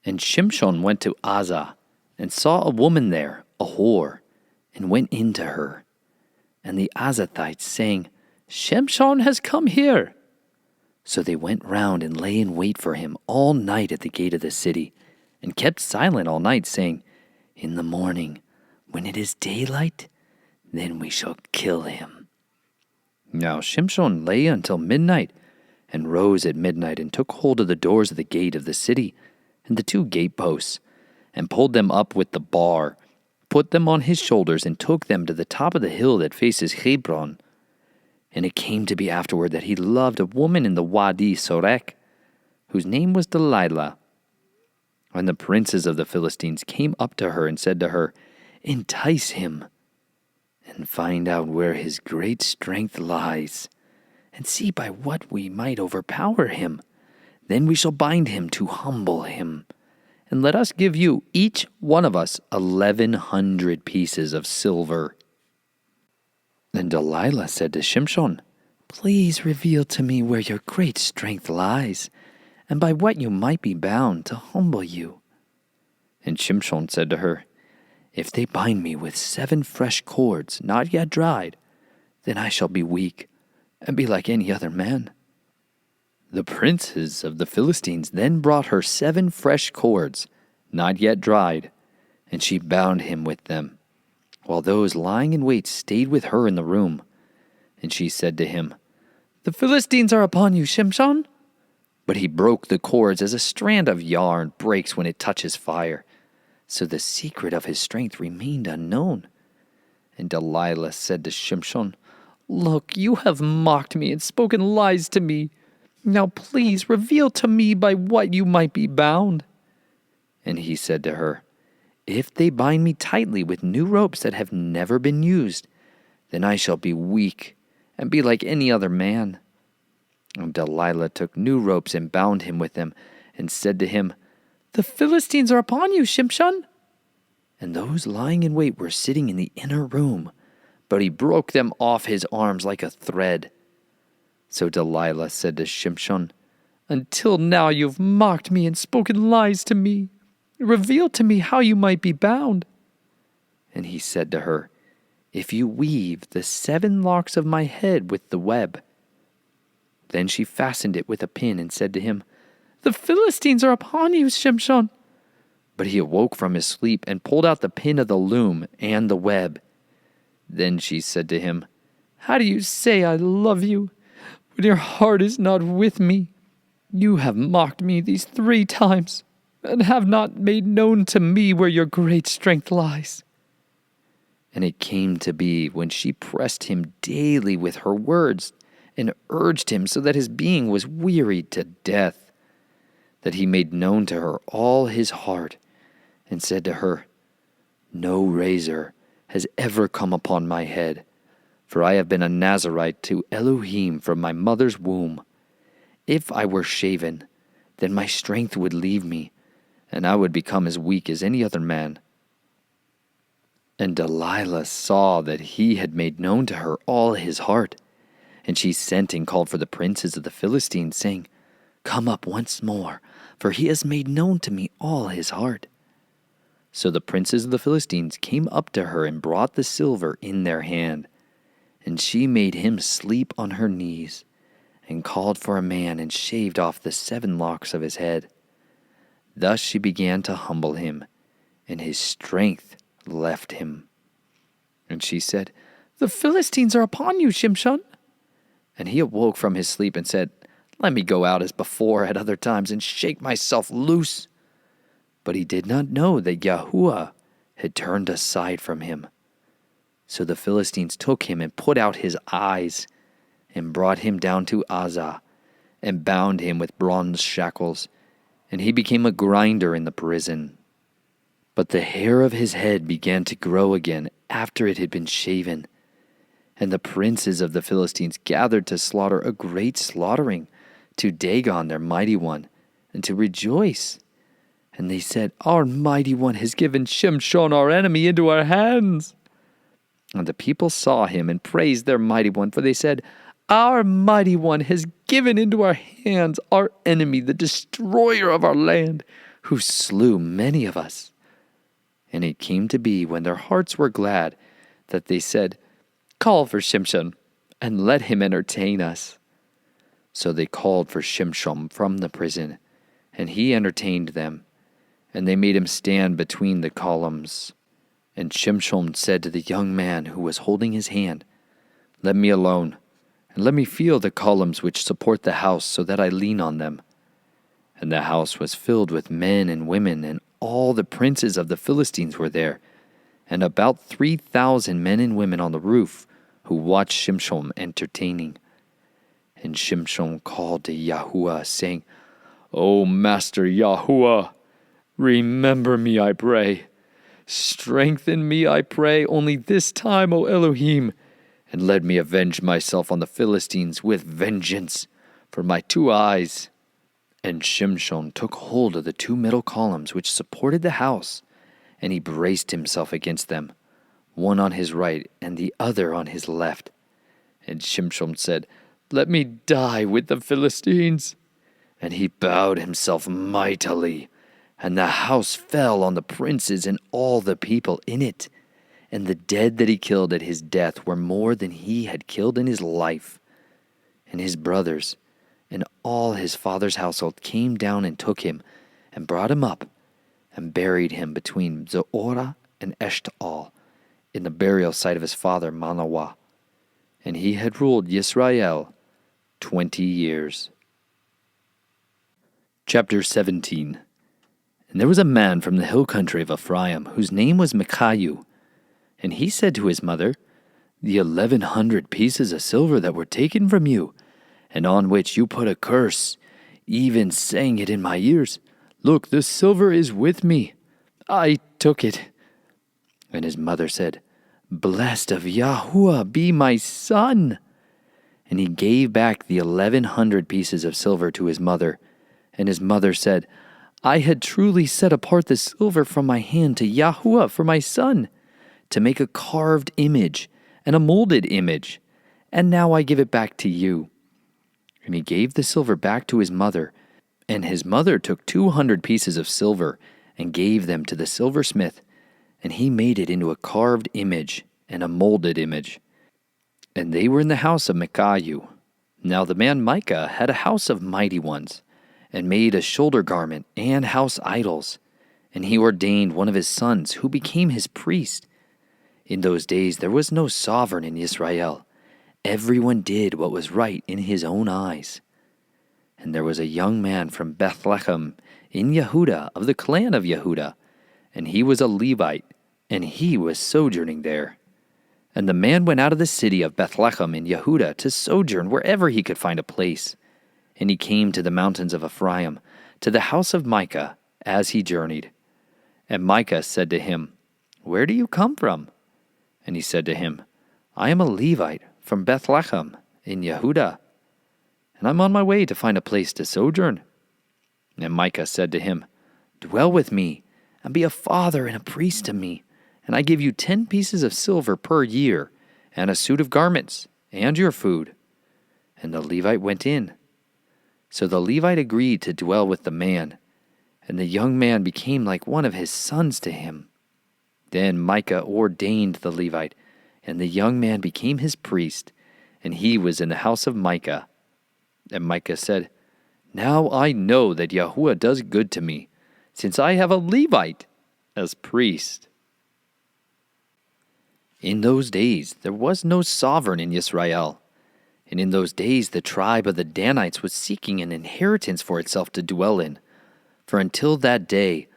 And Shimshon went to Azah, and saw a woman there, a whore, and went in to her. And the Azathites, saying, "Shimshon has come here." So they went round and lay in wait for him all night at the gate of the city, and kept silent all night, saying, "In the morning, when it is daylight, then we shall kill him." Now Shimshon lay until midnight, and rose at midnight, and took hold of the doors of the gate of the city, and the 2 gateposts, and pulled them up with the bar, put them on his shoulders, and took them to the top of the hill that faces Hebron. And it came to be afterward that he loved a woman in the Wadi Sorek, whose name was Delilah. And the princes of the Philistines came up to her and said to her, "Entice him, and find out where his great strength lies, and see by what we might overpower him. Then we shall bind him to humble him. And let us give you, each one of us, 1,100 pieces of silver." Then Delilah said to Shimshon, "Please reveal to me where your great strength lies, and by what you might be bound, to humble you. And Shimshon said to her, If they bind me with 7 fresh cords, not yet dried, then I shall be weak, and be like any other man. The princes of the Philistines then brought her 7 fresh cords, not yet dried, and she bound him with them, while those lying in wait stayed with her in the room. And she said to him, The Philistines are upon you, Shimshon. But he broke the cords as a strand of yarn breaks when it touches fire. So the secret of his strength remained unknown. And Delilah said to Shimshon, Look, you have mocked me and spoken lies to me. Now please reveal to me by what you might be bound. And he said to her, If they bind me tightly with new ropes that have never been used, then I shall be weak and be like any other man. And Delilah took new ropes and bound him with them, and said to him, The Philistines are upon you, Shimshon. And those lying in wait were sitting in the inner room, but he broke them off his arms like a thread. So Delilah said to Shimshon, Until now you've mocked me and spoken lies to me. Reveal to me how you might be bound. And he said to her, If you weave the 7 locks of my head with the web. Then she fastened it with a pin and said to him, The Philistines are upon you, Shimshon. But he awoke from his sleep and pulled out the pin of the loom and the web. Then she said to him, How do you say I love you, when your heart is not with me? You have mocked me these 3 times, and have not made known to me where your great strength lies. And it came to be, when she pressed him daily with her words, and urged him so that his being was wearied to death, that he made known to her all his heart, and said to her, No razor has ever come upon my head, for I have been a Nazirite to Elohim from my mother's womb. If I were shaven, then my strength would leave me, and I would become as weak as any other man. And Delilah saw that he had made known to her all his heart, and she sent and called for the princes of the Philistines, saying, Come up once more, for he has made known to me all his heart. So the princes of the Philistines came up to her and brought the silver in their hand. And she made him sleep on her knees, and called for a man and shaved off the 7 locks of his head. Thus she began to humble him, and his strength left him. And she said, The Philistines are upon you, Shimshon. And he awoke from his sleep and said, Let me go out as before at other times and shake myself loose. But he did not know that Yahuah had turned aside from him. So the Philistines took him and put out his eyes, and brought him down to Azah, and bound him with bronze shackles, and he became a grinder in the prison. But the hair of his head began to grow again after it had been shaven. And the princes of the Philistines gathered to slaughter a great slaughtering, to Dagon their mighty one, and to rejoice. And they said, Our mighty one has given Shimshon our enemy into our hands. And the people saw him and praised their mighty one, for they said, Our mighty one has given into our hands our enemy, the destroyer of our land, who slew many of us. And it came to be, when their hearts were glad, that they said, Call for Shimshon, and let him entertain us. So they called for Shimshon from the prison, and he entertained them, and they made him stand between the columns. And Shimshon said to the young man who was holding his hand, Let me alone, and let me feel the columns which support the house, so that I lean on them. And the house was filled with men and women, and all the princes of the Philistines were there, and about 3,000 men and women on the roof, who watched Shimshon entertaining. And Shimshon called to Yahuah, saying, O Master Yahuah, remember me, I pray. Strengthen me, I pray, only this time, O Elohim, and let me avenge myself on the Philistines with vengeance for my 2 eyes. And Shimshon took hold of the 2 middle columns which supported the house, and he braced himself against them, one on his right and the other on his left. And Shimshon said, Let me die with the Philistines. And he bowed himself mightily, and the house fell on the princes and all the people in it. And the dead that he killed at his death were more than he had killed in his life. And his brothers and all his father's household came down and took him, and brought him up, and buried him between Zorah and Eshtaol, in the burial site of his father Manoah. And he had ruled Yisrael 20 years. Chapter 17. And there was a man from the hill country of Ephraim, whose name was Micaiah. And he said to his mother, The 1,100 pieces of silver that were taken from you, and on which you put a curse, even saying it in my ears, Look, the silver is with me. I took it. And his mother said, Blessed of Yahuah be my son. And he gave back the 1,100 pieces of silver to his mother. And his mother said, I had truly set apart the silver from my hand to Yahuah for my son, to make a carved image and a molded image, and now I give it back to you. And he gave the silver back to his mother, and his mother took 200 pieces of silver and gave them to the silversmith, and he made it into a carved image and a molded image. And they were in the house of Micaiah. Now the man Micah had a house of mighty ones, and made a shoulder garment and house idols. And he ordained one of his sons, who became his priest. In those days there was no sovereign in Yisrael. Everyone did what was right in his own eyes. And there was a young man from Bethlehem in Yehudah, of the clan of Yehudah, and he was a Levite, and he was sojourning there. And the man went out of the city of Bethlehem in Yehudah to sojourn wherever he could find a place. And he came to the mountains of Ephraim, to the house of Micah, as he journeyed. And Micah said to him, Where do you come from? And he said to him, I am a Levite from Bethlehem in Yehudah, and I'm on my way to find a place to sojourn. And Micah said to him, Dwell with me, and be a father and a priest to me, and I give you 10 pieces of silver per year, and a suit of garments, and your food. And the Levite went in. So the Levite agreed to dwell with the man, and the young man became like one of his sons to him. Then Micah ordained the Levite, and the young man became his priest, and he was in the house of Micah. And Micah said, Now I know that Yahuah does good to me, since I have a Levite as priest. In those days there was no sovereign in Yisrael. And in those days the tribe of the Danites was seeking an inheritance for itself to dwell in. For until that day,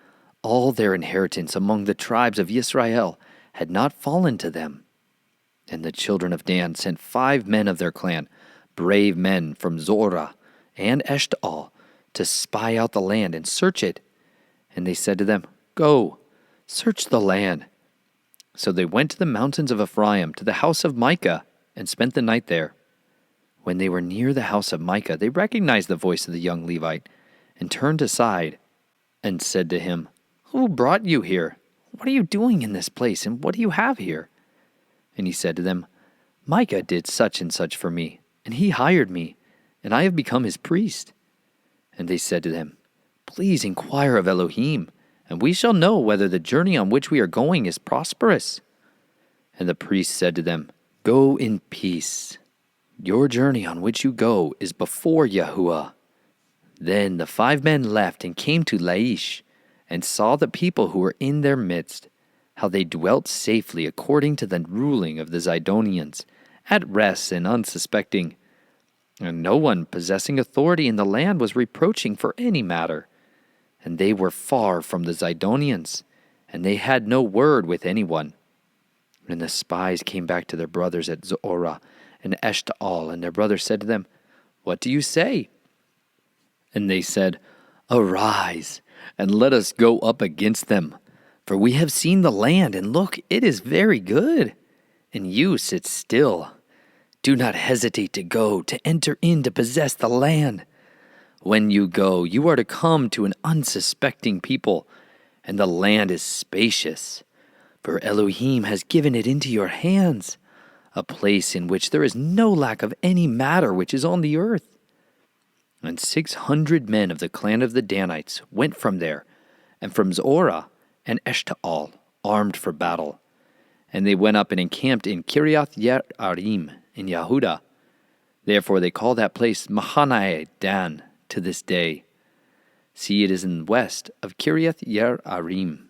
all their inheritance among the tribes of Yisrael had not fallen to them. And the children of Dan sent 5 men of their clan, brave men from Zorah and Eshtaol, to spy out the land and search it. And they said to them, Go, search the land. So they went to the mountains of Ephraim, to the house of Micah, and spent the night there. When they were near the house of Micah, they recognized the voice of the young Levite, and turned aside, and said to him, Who brought you here? What are you doing in this place, and what do you have here? And he said to them, Micah did such and such for me, and he hired me, and I have become his priest. And they said to them, Please inquire of Elohim, and we shall know whether the journey on which we are going is prosperous. And the priest said to them, Go in peace. Your journey on which you go is before Yahuah. Then the 5 men left and came to Laish, and saw the people who were in their midst, how they dwelt safely according to the ruling of the Zidonians, at rest and unsuspecting. And no one possessing authority in the land was reproaching for any matter. And they were far from the Zidonians, and they had no word with anyone. And the spies came back to their brothers at Zorah and Eshtaol, and their brother said to them, What do you say? And they said, Arise, and let us go up against them. For we have seen the land, and look, it is very good. And you sit still. Do not hesitate to go, to enter in to possess the land. When you go, you are to come to an unsuspecting people, and the land is spacious. For Elohim has given it into your hands, a place in which there is no lack of any matter which is on the earth. And 600 men of the clan of the Danites went from there, and from Zorah and Eshtaol, armed for battle. And they went up and encamped in Kiriath Yearim in Yehudah. Therefore they call that place Mahanae Dan to this day. See, it is in the west of Kiriath Yearim.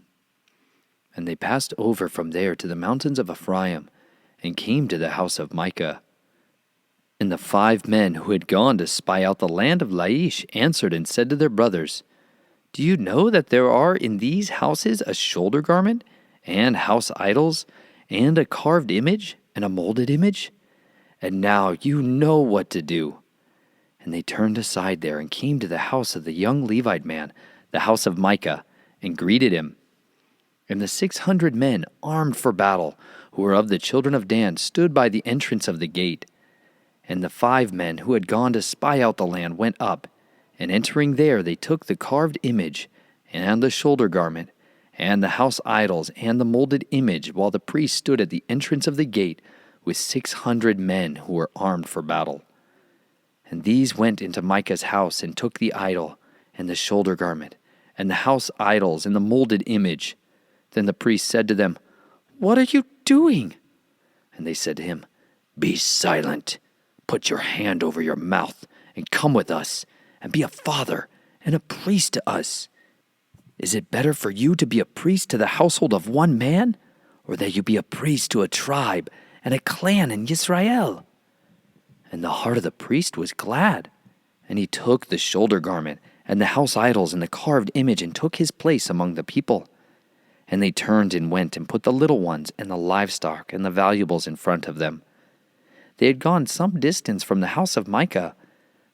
And they passed over from there to the mountains of Ephraim, and came to the house of Micah. And the 5 men who had gone to spy out the land of Laish answered and said to their brothers, Do you know that there are in these houses a shoulder garment, and house idols, and a carved image, and a molded image? And now you know what to do. And they turned aside there, and came to the house of the young Levite man, the house of Micah, and greeted him. And the 600 men, armed for battle, who were of the children of Dan, stood by the entrance of the gate. And the 5 men who had gone to spy out the land went up, and entering there they took the carved image, and the shoulder garment, and the house idols, and the molded image, while the priest stood at the entrance of the gate with 600 men who were armed for battle. And these went into Micah's house, and took the idol, and the shoulder garment, and the house idols, and the molded image. Then the priest said to them, What are you doing? And they said to him, Be silent. Put your hand over your mouth, and come with us, and be a father and a priest to us. Is it better for you to be a priest to the household of one man, or that you be a priest to a tribe and a clan in Yisrael? And the heart of the priest was glad, and he took the shoulder garment and the house idols and the carved image, and took his place among the people. And they turned and went and put the little ones and the livestock and the valuables in front of them. They had gone some distance from the house of Micah,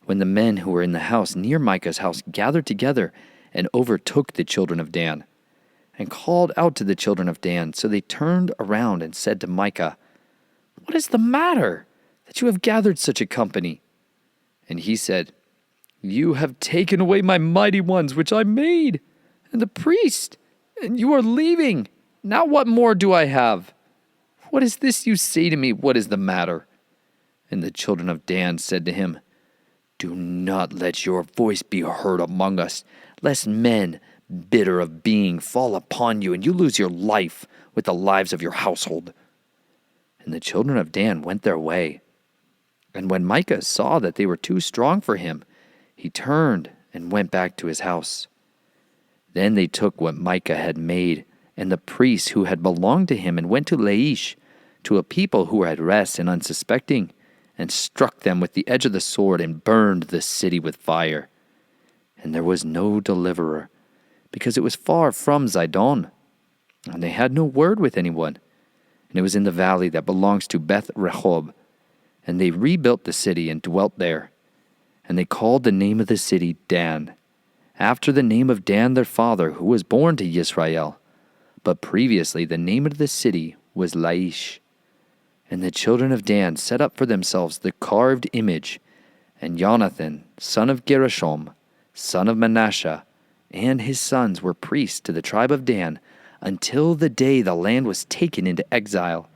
when the men who were in the house near Micah's house gathered together and overtook the children of Dan, and called out to the children of Dan. So they turned around and said to Micah, What is the matter, that you have gathered such a company? And he said, You have taken away my mighty ones which I made, and the priest, and you are leaving. Now what more do I have? What is this you say to me? What is the matter? And the children of Dan said to him, Do not let your voice be heard among us, lest men, bitter of being, fall upon you, and you lose your life with the lives of your household. And the children of Dan went their way. And when Micah saw that they were too strong for him, he turned and went back to his house. Then they took what Micah had made, and the priests who had belonged to him, and went to Laish, to a people who were at rest and unsuspecting, and struck them with the edge of the sword, and burned the city with fire. And there was no deliverer, because it was far from Zidon, and they had no word with anyone. And it was in the valley that belongs to Beth Rehob. And they rebuilt the city and dwelt there. And they called the name of the city Dan, after the name of Dan their father, who was born to Yisrael. But previously the name of the city was Laish. And the children of Dan set up for themselves the carved image, and Jonathan, son of Gershom, son of Manasseh, and his sons were priests to the tribe of Dan, until the day the land was taken into exile.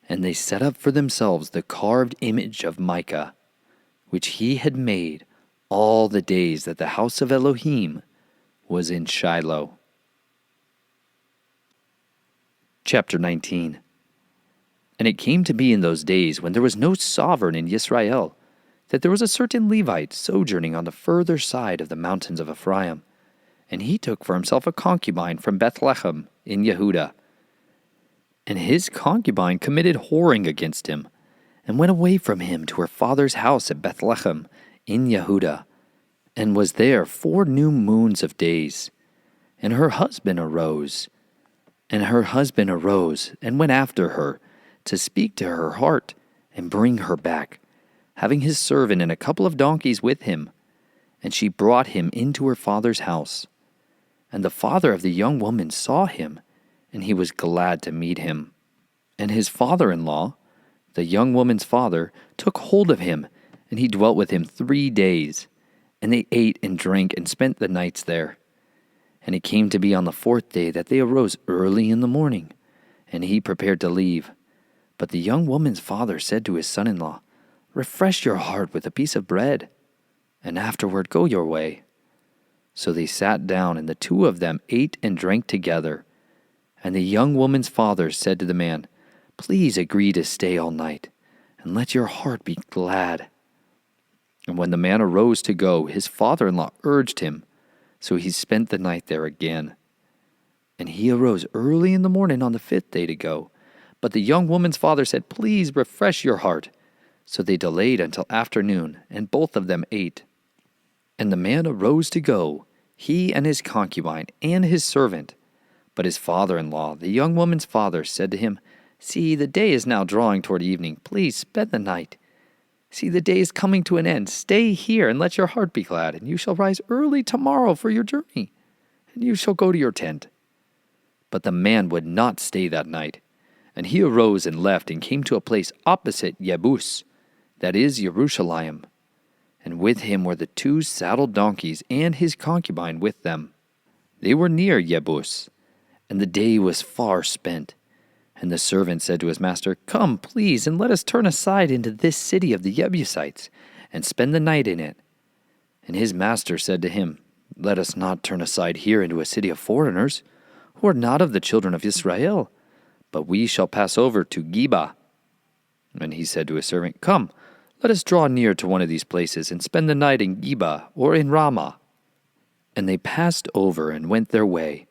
And they set up for themselves the carved image of Micah, which he had made all the days that the house of Elohim was in Shiloh. Chapter 19. And it came to be in those days, when there was no sovereign in Yisrael, that there was a certain Levite sojourning on the further side of the mountains of Ephraim. And he took for himself a concubine from Bethlehem in Yehudah. And his concubine committed whoring against him, and went away from him to her father's house at Bethlehem in Yehudah, and was there 4 new moons of days. And her husband arose, and went after her, to speak to her heart, and bring her back, having his servant and a couple of donkeys with him. And she brought him into her father's house. And the father of the young woman saw him, and he was glad to meet him. And his father-in-law, the young woman's father, took hold of him, and he dwelt with him 3 days. And they ate and drank and spent the nights there. And it came to be on the 4th day that they arose early in the morning, and he prepared to leave. But the young woman's father said to his son-in-law, Refresh your heart with a piece of bread. and afterward go your way." So they sat down, and the two of them ate and drank together. And the young woman's father said to the man, "Please agree to stay all night, and let your heart be glad." And when the man arose to go, his father-in-law urged him, so he spent the night there again. And he arose early in the morning on the 5th day to go. But the young woman's father said, "Please refresh your heart." So they delayed until afternoon, and both of them ate. And the man arose to go, he and his concubine and his servant. But his father-in-law, the young woman's father, said to him, "See, the day is now drawing toward evening. Please spend the night. See, the day is coming to an end. Stay here and let your heart be glad, and you shall rise early tomorrow for your journey, and you shall go to your tent." But the man would not stay that night. And he arose and left and came to a place opposite Yebus, that is Jerusalem. And with him were the 2 saddled donkeys and his concubine with them. They were near Yebus, and the day was far spent. And the servant said to his master, "Come, please, and let us turn aside into this city of the Jebusites, and spend the night in it." And his master said to him, "Let us not turn aside here into a city of foreigners, who are not of the children of Israel, but we shall pass over to Giba." And he said to his servant, "Come, let us draw near to one of these places, and spend the night in Giba or in Ramah." And they passed over and went their way.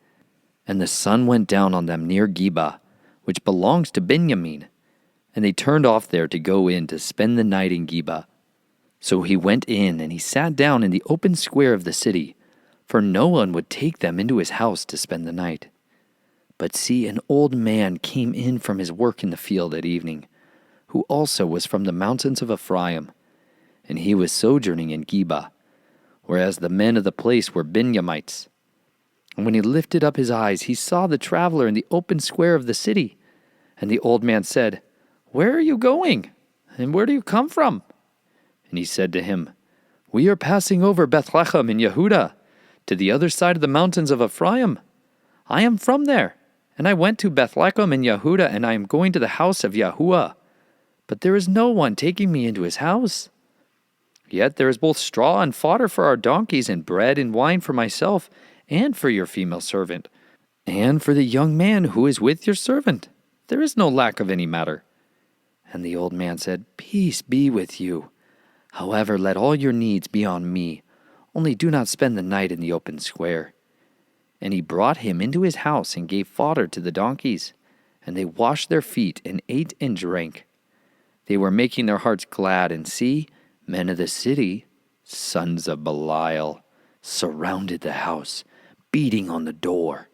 And the sun went down on them near Giba, which belongs to Benjamin. And they turned off there to go in to spend the night in Giba. So he went in, and he sat down in the open square of the city, for no one would take them into his house to spend the night. But see, an old man came in from his work in the field at evening, who also was from the mountains of Ephraim, and he was sojourning in Giba, whereas the men of the place were Benjamites. And when he lifted up his eyes, he saw the traveler in the open square of the city. And the old man said, "Where are you going? And where do you come from?" And he said to him, "We are passing over Bethlehem in Yehudah, to the other side of the mountains of Ephraim. I am from there, and I went to Bethlehem in Yehudah, and I am going to the house of Yahuah. But there is no one taking me into his house. Yet there is both straw and fodder for our donkeys, and bread and wine for myself, and for your female servant, and for the young man who is with your servant. There is no lack of any matter." And the old man said, "Peace be with you. However, let all your needs be on me. Only do not spend the night in the open square." And he brought him into his house and gave fodder to the donkeys. And they washed their feet and ate and drank. They were making their hearts glad, and see, men of the city, sons of Belial, surrounded the house, beating on the door.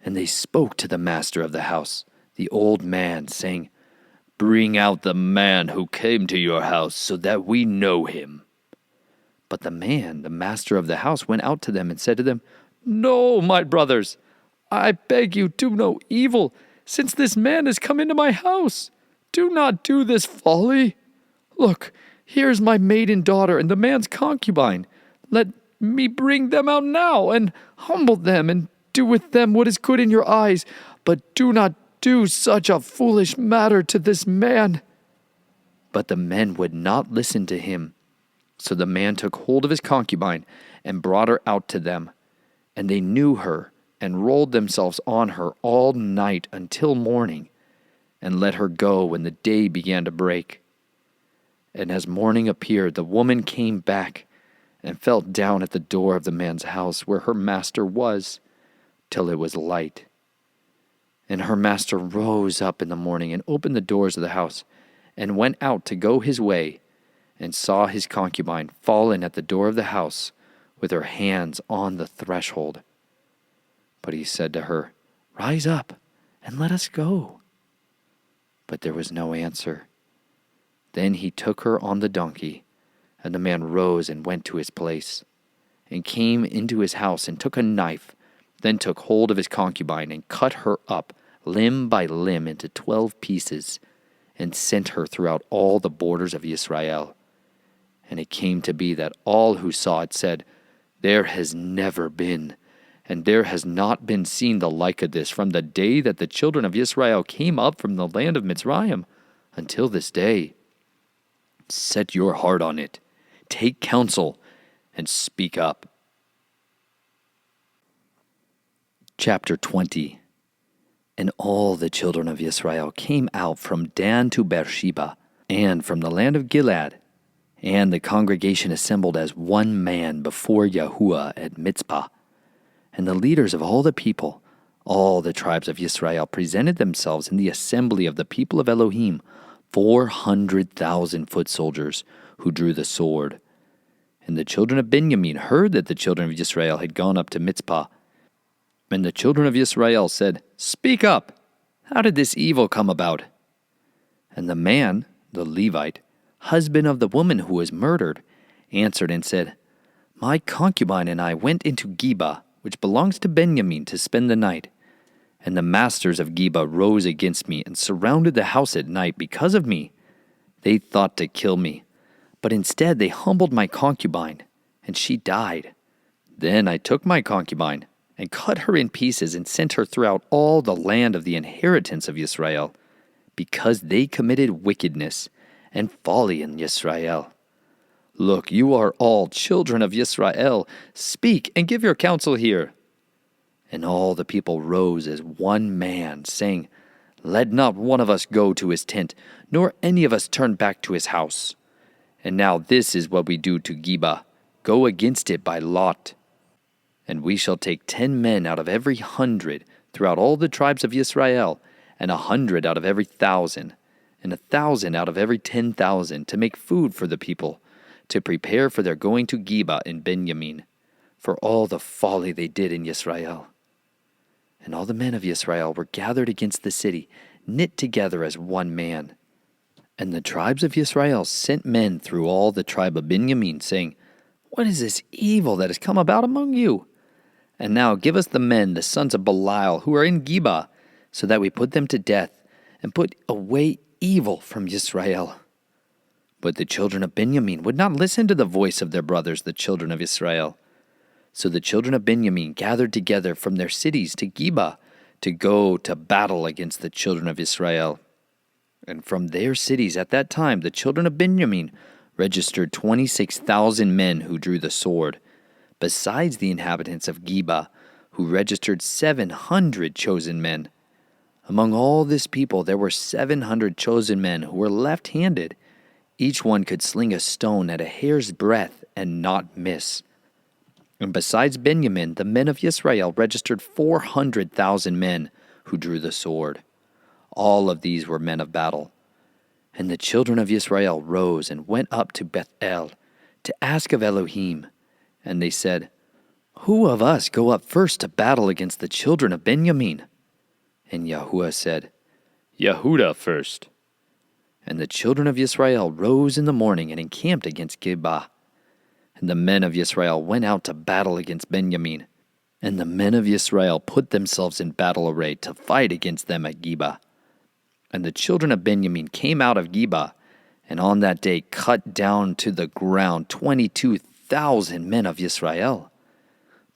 And they spoke to the master of the house, the old man, saying, "Bring out the man who came to your house, so that we know him." But the man, the master of the house, went out to them and said to them, "No, my brothers, I beg you, do no evil, since this man has come into my house. Do not do this folly. Look, here is my maiden daughter and the man's concubine. Let me bring them out now and humble them and do with them what is good in your eyes, but do not do such a foolish matter to this man." But the men would not listen to him. So the man took hold of his concubine and brought her out to them. And they knew her and rolled themselves on her all night until morning, and let her go when the day began to break. And as morning appeared, the woman came back and fell down at the door of the man's house where her master was, till it was light. And her master rose up in the morning and opened the doors of the house, and went out to go his way, and saw his concubine fallen at the door of the house, with her hands on the threshold. But he said to her, "Rise up, and let us go." But there was no answer. Then he took her on the donkey, and the man rose and went to his place, and came into his house, and took a knife, then took hold of his concubine, and cut her up, limb by limb, into 12 pieces, and sent her throughout all the borders of Yisrael. And it came to be that all who saw it said, "There has never been, and there has not been seen the like of this from the day that the children of Israel came up from the land of Mitsrayim until this day. Set your heart on it. Take counsel, and speak up." Chapter 20. And all the children of Yisrael came out from Dan to Beersheba, and from the land of Gilead, and the congregation assembled as one man before Yahuah at Mizpah. And the leaders of all the people, all the tribes of Yisrael, presented themselves in the assembly of the people of Elohim, 400,000 foot soldiers who drew the sword. And the children of Benjamin heard that the children of Yisrael had gone up to Mizpah. And the children of Yisrael said, "Speak up! How did this evil come about?" And the man, the Levite, husband of the woman who was murdered, answered and said, "My concubine and I went into Giba, which belongs to Benjamin, to spend the night. And the masters of Giba rose against me and surrounded the house at night because of me. They thought to kill me, but instead they humbled my concubine, and she died. Then I took my concubine and cut her in pieces and sent her throughout all the land of the inheritance of Yisrael, because they committed wickedness and folly in Yisrael. Look, you are all children of Yisrael. Speak and give your counsel here." And all the people rose as one man, saying, "Let not one of us go to his tent, nor any of us turn back to his house. And now this is what we do to Giba: go against it by lot. And we shall take 10 men out of every 100 throughout all the tribes of Yisrael, and 100 out of every 1,000, and 1,000 out of every 10,000, to make food for the people, to prepare for their going to Giba in Benjamin, for all the folly they did in Yisrael." And all the men of Yisrael were gathered against the city, knit together as one man. And the tribes of Yisrael sent men through all the tribe of Benjamin, saying, "What is this evil that has come about among you? And now give us the men, the sons of Belial, who are in Giba, so that we put them to death, and put away evil from Yisrael." But the children of Benjamin would not listen to the voice of their brothers, the children of Israel. So the children of Benjamin gathered together from their cities to Giba, to go to battle against the children of Israel. And from their cities at that time the children of Benjamin registered 26,000 men who drew the sword, besides the inhabitants of Giba, who registered 700 chosen men. Among all this people there were 700 chosen men who were left-handed. Each one could sling a stone at a hair's breadth and not miss. And besides Benjamin, the men of Yisrael registered 400,000 men who drew the sword. All of these were men of battle. And the children of Yisrael rose and went up to Bethel to ask of Elohim. And they said, "Who of us go up first to battle against the children of Benjamin?" And Yahuah said, Yehudah first. And the children of Yisrael rose in the morning and encamped against Giba. And the men of Yisrael went out to battle against Benjamin. And the men of Yisrael put themselves in battle array to fight against them at Giba. And the children of Benjamin came out of Giba, and on that day cut down to the ground 22,000 men of Yisrael.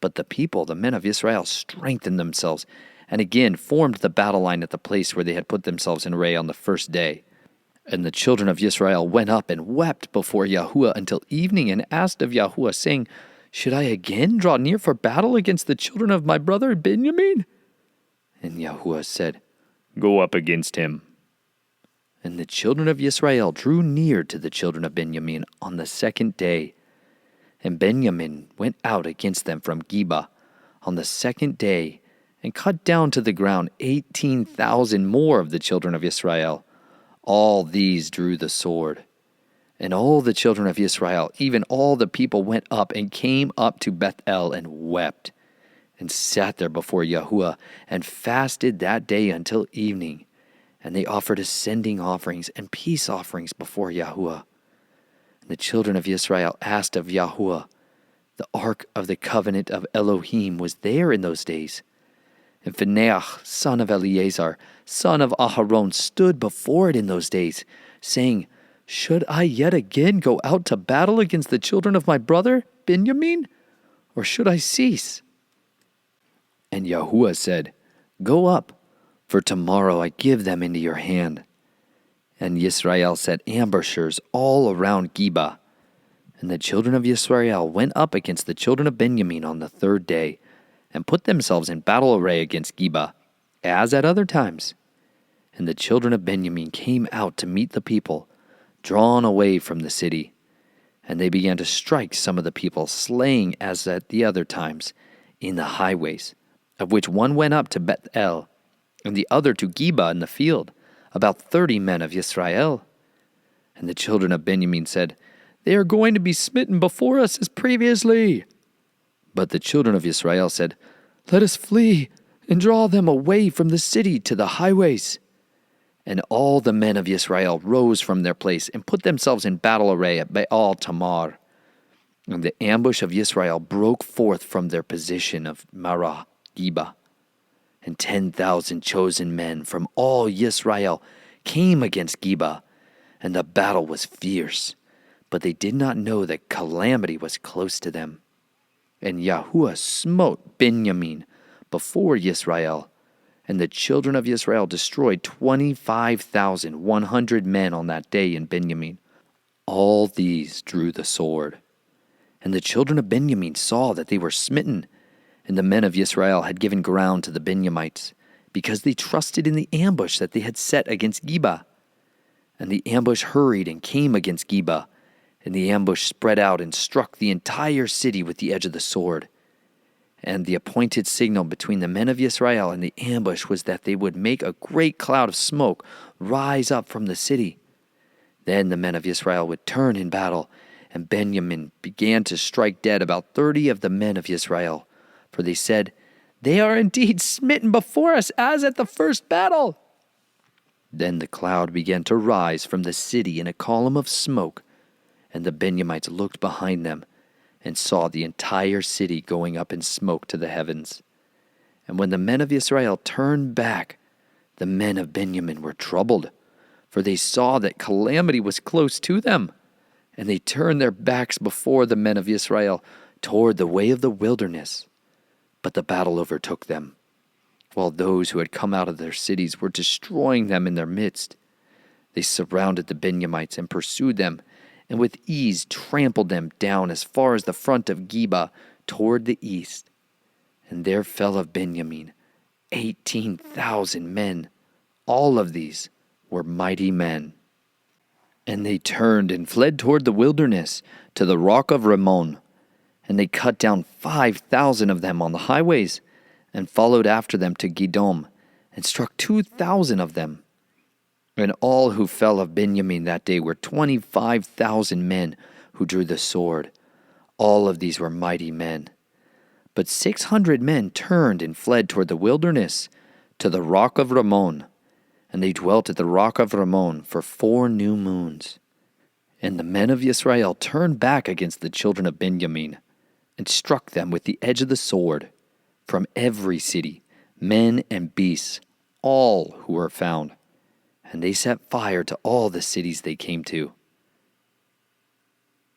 But the people, the men of Yisrael, strengthened themselves, and again formed the battle line at the place where they had put themselves in array on the first day. And the children of Yisrael went up and wept before Yahuah until evening, and asked of Yahuah, saying, "Should I again draw near for battle against the children of my brother Benjamin?" And Yahuah said, Go up against him. And the children of Yisrael drew near to the children of Benjamin on the second day. And Benjamin went out against them from Giba on the second day, and cut down to the ground 18,000 more of the children of Israel. All these drew the sword. And all the children of Israel, even all the people, went up and came up to Bethel and wept, and sat there before Yahuah, and fasted that day until evening. And they offered ascending offerings and peace offerings before Yahuah. And the children of Israel asked of Yahuah. The ark of the covenant of Elohim was there in those days. And Phinehas, son of Eleazar, son of Aharon, stood before it in those days, saying, "Should I yet again go out to battle against the children of my brother Benjamin? Or should I cease?" And Yahuah said, "Go up, for tomorrow I give them into your hand." And Yisrael set ambushers all around Giba. And the children of Yisrael went up against the children of Benjamin on the third day, and put themselves in battle array against Giba, as at other times. And the children of Benjamin came out to meet the people, drawn away from the city. And they began to strike some of the people, slaying as at the other times, in the highways, of which one went up to Bethel, and the other to Giba in the field, about 30 men of Yisrael. And the children of Benjamin said, They are going to be smitten before us as previously. But the children of Yisrael said, Let us flee, and draw them away from the city to the highways. And all the men of Yisrael rose from their place, and put themselves in battle array at Baal Tamar. And the ambush of Yisrael broke forth from their position of Marah, Giba. And 10,000 chosen men from all Yisrael came against Giba, and the battle was fierce. But they did not know that calamity was close to them. And Yahuah smote Benjamin before Yisrael, and the children of Yisrael destroyed 25,100 men on that day in Benjamin. All these drew the sword. And the children of Benjamin saw that they were smitten, and the men of Yisrael had given ground to the Benjamites, because they trusted in the ambush that they had set against Giba. And the ambush hurried and came against Giba, and the ambush spread out and struck the entire city with the edge of the sword. And the appointed signal between the men of Yisrael and the ambush was that they would make a great cloud of smoke rise up from the city. Then the men of Yisrael would turn in battle, and Benjamin began to strike dead about 30 of the men of Yisrael. For they said, They are indeed smitten before us as at the first battle. Then the cloud began to rise from the city in a column of smoke, and the Benjamites looked behind them, and saw the entire city going up in smoke to the heavens. And when the men of Israel turned back, the men of Benjamin were troubled, for they saw that calamity was close to them. And they turned their backs before the men of Israel toward the way of the wilderness. But the battle overtook them, while those who had come out of their cities were destroying them in their midst. They surrounded the Benjamites and pursued them, and with ease trampled them down as far as the front of Giba toward the east. And there fell of Benjamin 18,000 men. All of these were mighty men. And they turned and fled toward the wilderness, to the rock of Rimmon. And they cut down 5,000 of them on the highways, and followed after them to Gideon, and struck 2,000 of them. And all who fell of Benjamin that day were 25,000 men who drew the sword. All of these were mighty men. But 600 men turned and fled toward the wilderness, to the rock of Rimmon. And they dwelt at the rock of Rimmon for 4 new moons. And the men of Israel turned back against the children of Benjamin, and struck them with the edge of the sword, from every city, men and beasts, all who were found. And they set fire to all the cities they came to.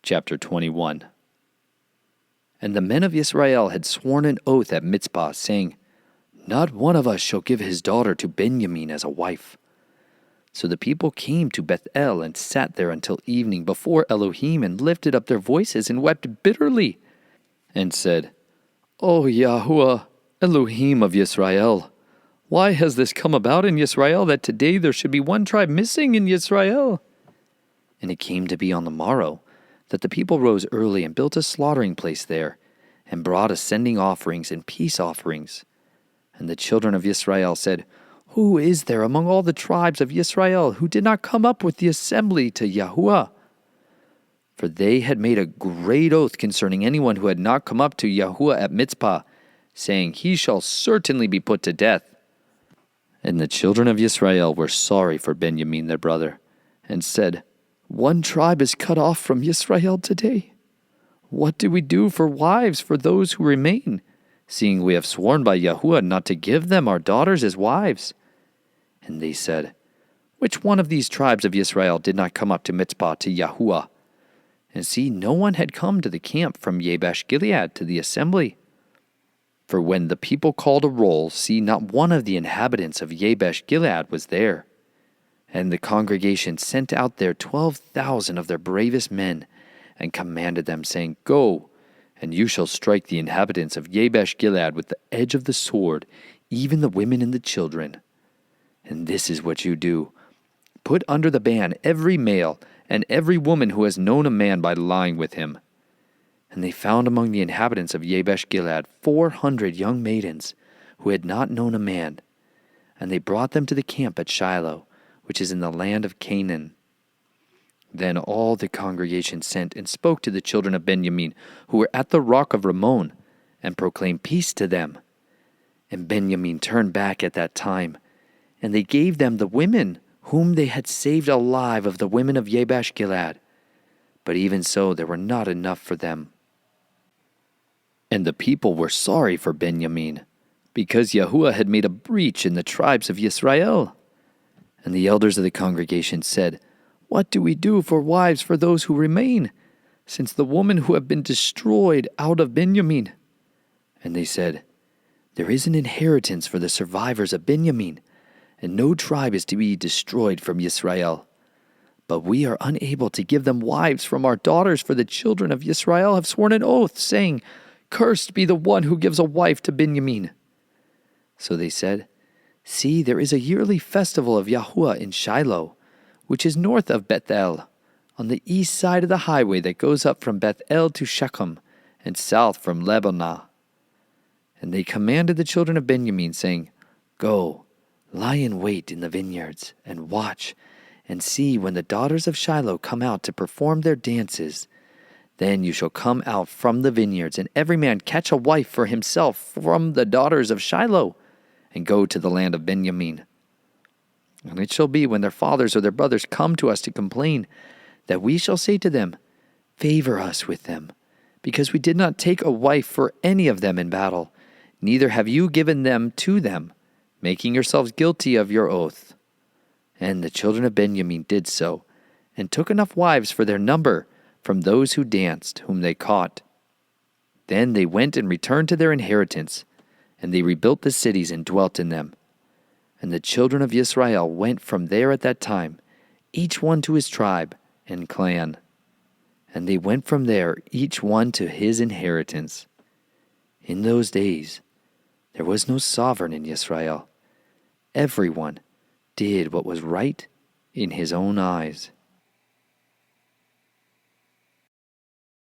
Chapter 21. And the men of Yisrael had sworn an oath at Mizpah, saying, Not one of us shall give his daughter to Benjamin as a wife. So the people came to Bethel and sat there until evening before Elohim, and lifted up their voices and wept bitterly, and said, O Yahuah, Elohim of Yisrael, why has this come about in Yisrael, that today there should be one tribe missing in Yisrael? And it came to be on the morrow that the people rose early and built a slaughtering place there, and brought ascending offerings and peace offerings. And the children of Yisrael said, Who is there among all the tribes of Yisrael who did not come up with the assembly to Yahuah? For they had made a great oath concerning anyone who had not come up to Yahuah at Mizpah, saying, He shall certainly be put to death. And the children of Yisrael were sorry for Benjamin their brother, and said, One tribe is cut off from Yisrael today. What do we do for wives for those who remain, seeing we have sworn by Yahuah not to give them our daughters as wives? And they said, Which one of these tribes of Yisrael did not come up to Mizpah to Yahuah? And see, no one had come to the camp from Yabesh Gilead to the assembly. For when the people called a roll, see, not one of the inhabitants of Yabesh Gilead was there. And the congregation sent out there 12,000 of their bravest men, and commanded them, saying, Go, and you shall strike the inhabitants of Jabesh-Gilead with the edge of the sword, even the women and the children. And this is what you do. Put under the ban every male and every woman who has known a man by lying with him. And they found among the inhabitants of Jabesh-Gilead 400 young maidens who had not known a man. And they brought them to the camp at Shiloh, which is in the land of Canaan. Then all the congregation sent and spoke to the children of Benjamin, who were at the rock of Rimmon, and proclaimed peace to them. And Benjamin turned back at that time, and they gave them the women whom they had saved alive of the women of Jabesh-Gilead. But even so there were not enough for them. And the people were sorry for Benjamin, because Yahuah had made a breach in the tribes of Yisrael. And the elders of the congregation said, What do we do for wives for those who remain, since the women who have been destroyed out of Benjamin? And they said, There is an inheritance for the survivors of Benjamin, and no tribe is to be destroyed from Yisrael. But we are unable to give them wives from our daughters, for the children of Yisrael have sworn an oath, saying, Cursed be the one who gives a wife to Benjamin. So they said, See, there is a yearly festival of Yahuah in Shiloh, which is north of Bethel, on the east side of the highway that goes up from Bethel to Shechem, and south from Lebanah. And they commanded the children of Benjamin, saying, Go, lie in wait in the vineyards, and watch, and see when the daughters of Shiloh come out to perform their dances. Then you shall come out from the vineyards, and every man catch a wife for himself from the daughters of Shiloh, and go to the land of Benjamin. And it shall be when their fathers or their brothers come to us to complain, that we shall say to them, Favor us with them, because we did not take a wife for any of them in battle, neither have you given them to them, making yourselves guilty of your oath. And the children of Benjamin did so, and took enough wives for their number from those who danced, whom they caught. Then they went and returned to their inheritance, and they rebuilt the cities and dwelt in them. And the children of Yisrael went from there at that time, each one to his tribe and clan. And they went from there, each one to his inheritance. In those days there was no sovereign in Yisrael. Everyone did what was right in his own eyes.